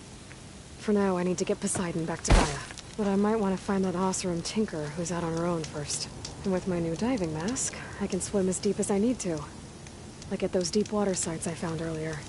For now, I need to get Poseidon back to Gaia. But I might want to find that Oseram Tinker who's out on her own first. And with my new diving mask, I can swim as deep as I need to. Like at those deep water sites I found earlier.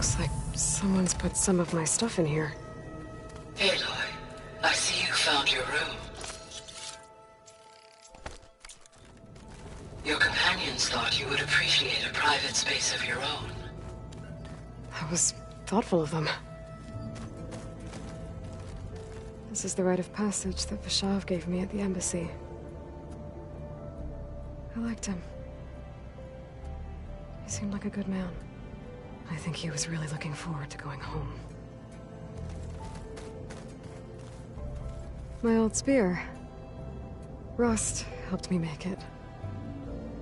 Looks like someone's put some of my stuff in here. Aloy, I see you found your room. Your companions thought you would appreciate a private space of your own. That was thoughtful of them. This is the rite of passage that Vashav gave me at the embassy. I liked him. He seemed like a good man. I think he was really looking forward to going home. My old spear. Rust helped me make it.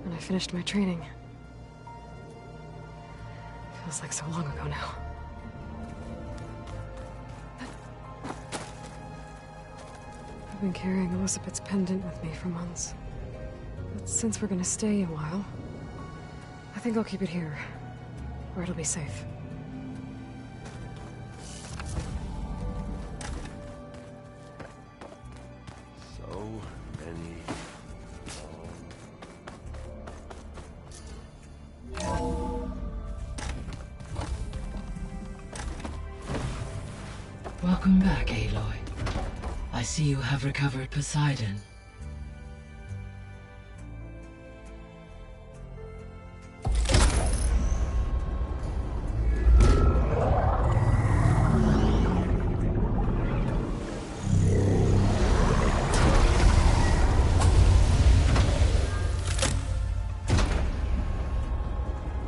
And I finished my training. Feels like so long ago now. I've been carrying Elizabeth's pendant with me for months. But since we're gonna stay a while, I think I'll keep it here, where it'll be safe. So many. Welcome back, Aloy. I see you have recovered Poseidon.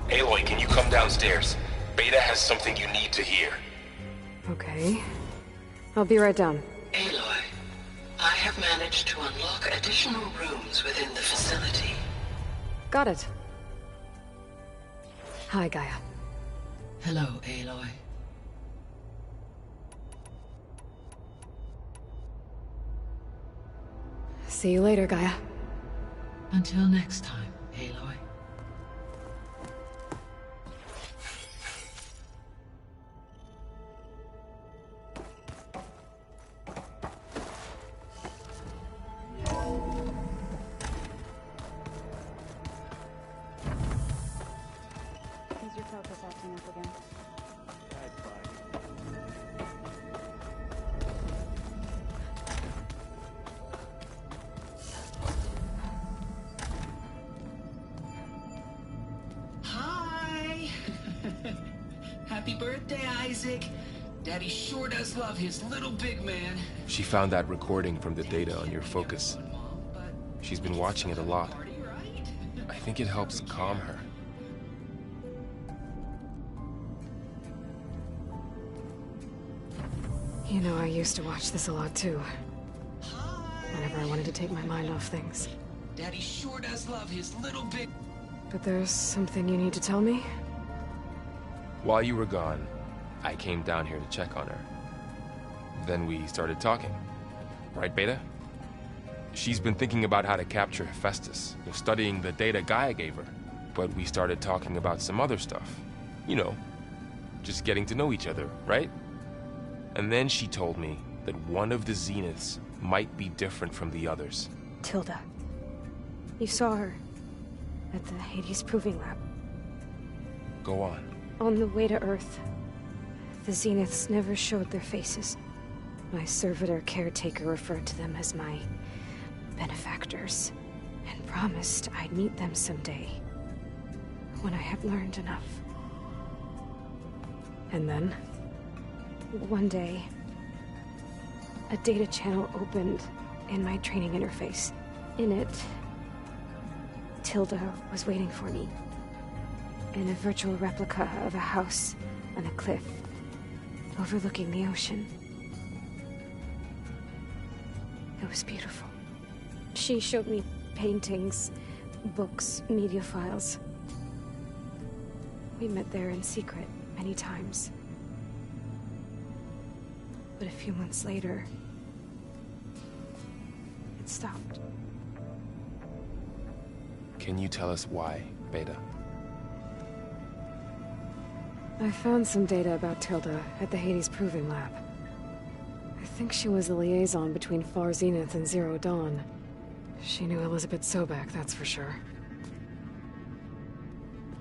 Aloy, can you come downstairs? Beta has something you need to hear. Okay. I'll be right down. Aloy, I have managed to unlock additional rooms within the facility. Got it. Hi, Gaia. Hello, Aloy. See you later, Gaia. Until next time, Aloy. Is your focus acting up again? Hi! Happy birthday, Isaac. Daddy sure does love his little big man. She found that recording from the data on your focus. She's been watching it a lot. I think it helps calm her. You know, I used to watch this a lot too. Whenever I wanted to take my mind off things. Daddy sure does love his little big... But there's something you need to tell me? While you were gone, I came down here to check on her. Then we started talking. Right, Beta? She's been thinking about how to capture Hephaestus, studying the data Gaia gave her. But we started talking about some other stuff. You know, just getting to know each other, right? And then she told me that one of the Zeniths might be different from the others. Tilda. You saw her at the Hades Proving Lab. Go on. On the way to Earth, the Zeniths never showed their faces. My servitor caretaker referred to them as my benefactors, and promised I'd meet them someday, when I had learned enough. And then? One day, a data channel opened in my training interface. In it, Tilda was waiting for me, in a virtual replica of a house on a cliff overlooking the ocean. It was beautiful. She showed me paintings, books, media files. We met there in secret many times. But a few months later, it stopped. Can you tell us why, Beta? I found some data about Tilda at the Hades Proving Lab. I think she was a liaison between Far Zenith and Zero Dawn. She knew Elizabeth Sobek, that's for sure.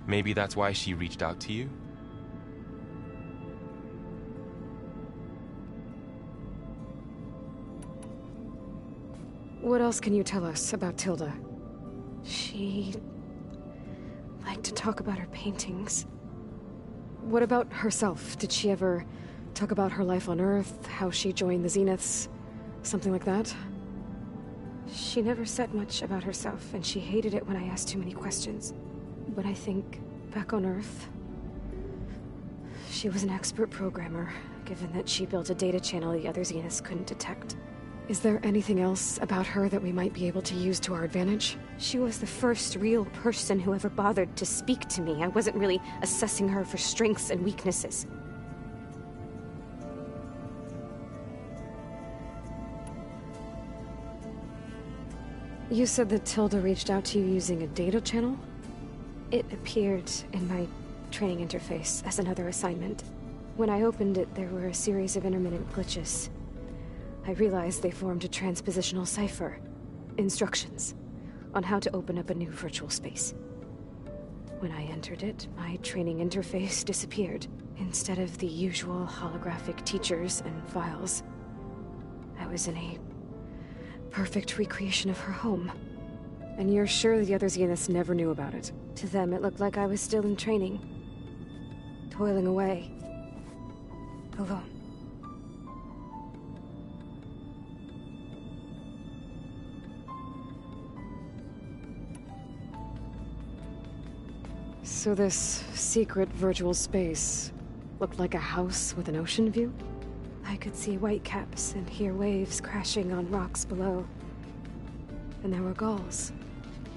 Maybe that's why she reached out to you? What else can you tell us about Tilda? She liked to talk about her paintings. What about herself? Did she ever talk about her life on Earth, how she joined the Zeniths, something like that? She never said much about herself, and she hated it when I asked too many questions. But I think, back on Earth, she was an expert programmer, given that she built a data channel the other Zeniths couldn't detect. Is there anything else about her that we might be able to use to our advantage? She was the first real person who ever bothered to speak to me. I wasn't really assessing her for strengths and weaknesses. You said that Tilda reached out to you using a data channel? It appeared in my training interface as another assignment. When I opened it, there were a series of intermittent glitches. I realized they formed a transpositional cipher. Instructions on how to open up a new virtual space. When I entered it, my training interface disappeared. Instead of the usual holographic teachers and files, I was in a perfect recreation of her home. And you're sure the other Zeniths never knew about it? To them, it looked like I was still in training. Toiling away. Alone. So this secret virtual space looked like a house with an ocean view? I could see whitecaps and hear waves crashing on rocks below. And there were gulls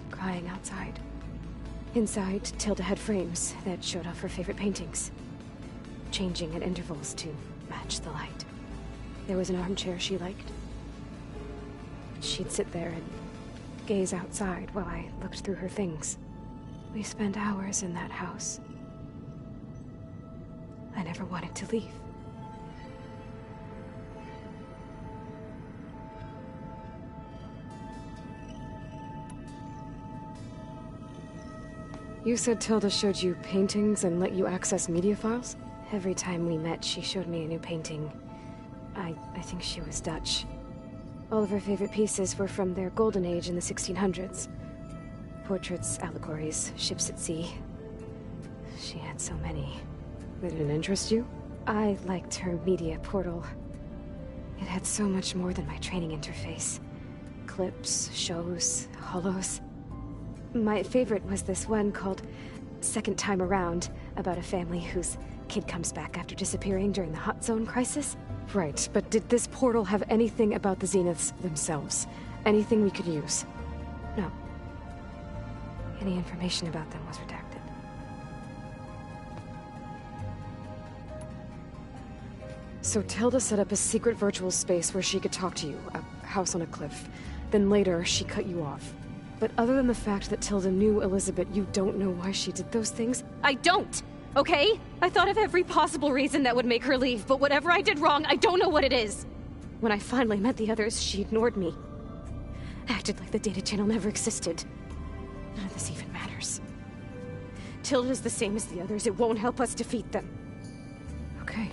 crying outside. Inside, Tilda had frames that showed off her favorite paintings, changing at intervals to match the light. There was an armchair she liked. She'd sit there and gaze outside while I looked through her things. We spent hours in that house. I never wanted to leave. You said Tilda showed you paintings and let you access media files? Every time we met, she showed me a new painting. I think she was Dutch. All of her favorite pieces were from their golden age in the 1600s. Portraits, allegories, ships at sea. She had so many. They didn't interest you? I liked her media portal. It had so much more than my training interface. Clips, shows, holos. My favorite was this one called Second Time Around, about a family whose kid comes back after disappearing during the Hot Zone crisis. Right, but did this portal have anything about the Zeniths themselves? Anything we could use? No. Any information about them was redacted. So Tilda set up a secret virtual space where she could talk to you, a house on a cliff. Then later, she cut you off. But other than the fact that Tilda knew Elizabeth, you don't know why she did those things? I don't! Okay? I thought of every possible reason that would make her leave, but whatever I did wrong, I don't know what it is! When I finally met the others, she ignored me. Acted like the data channel never existed. None of this even matters. Tilda's the same as the others. It won't help us defeat them. Okay.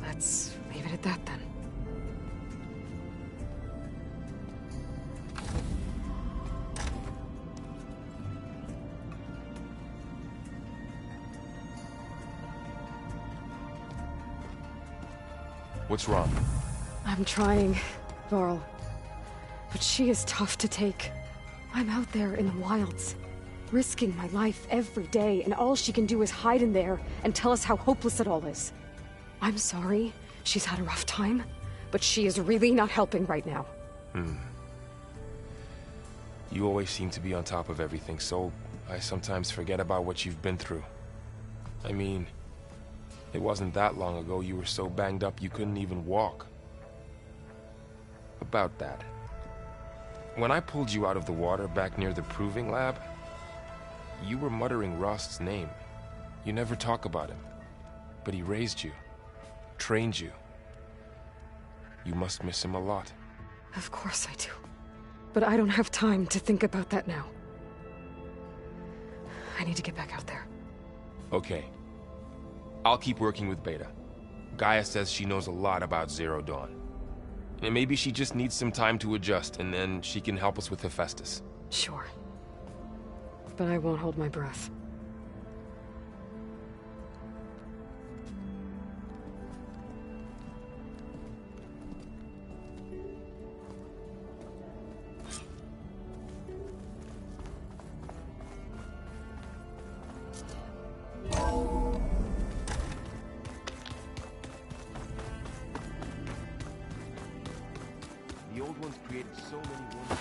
Let's leave it at that then. What's wrong? I'm trying, Varl. But she is tough to take. I'm out there in the wilds, risking my life every day, and all she can do is hide in there and tell us how hopeless it all is. I'm sorry, she's had a rough time, but she is really not helping right now. You always seem to be on top of everything, so I sometimes forget about what you've been through. I mean, it wasn't that long ago you were so banged up you couldn't even walk. About that. When I pulled you out of the water back near the proving lab, you were muttering Rost's name. You never talk about him. But he raised you, trained you. You must miss him a lot. Of course I do. But I don't have time to think about that now. I need to get back out there. Okay. I'll keep working with Beta. Gaia says she knows a lot about Zero Dawn. And maybe she just needs some time to adjust, and then she can help us with Hephaestus. Sure. But I won't hold my breath. The old ones created so many wonders.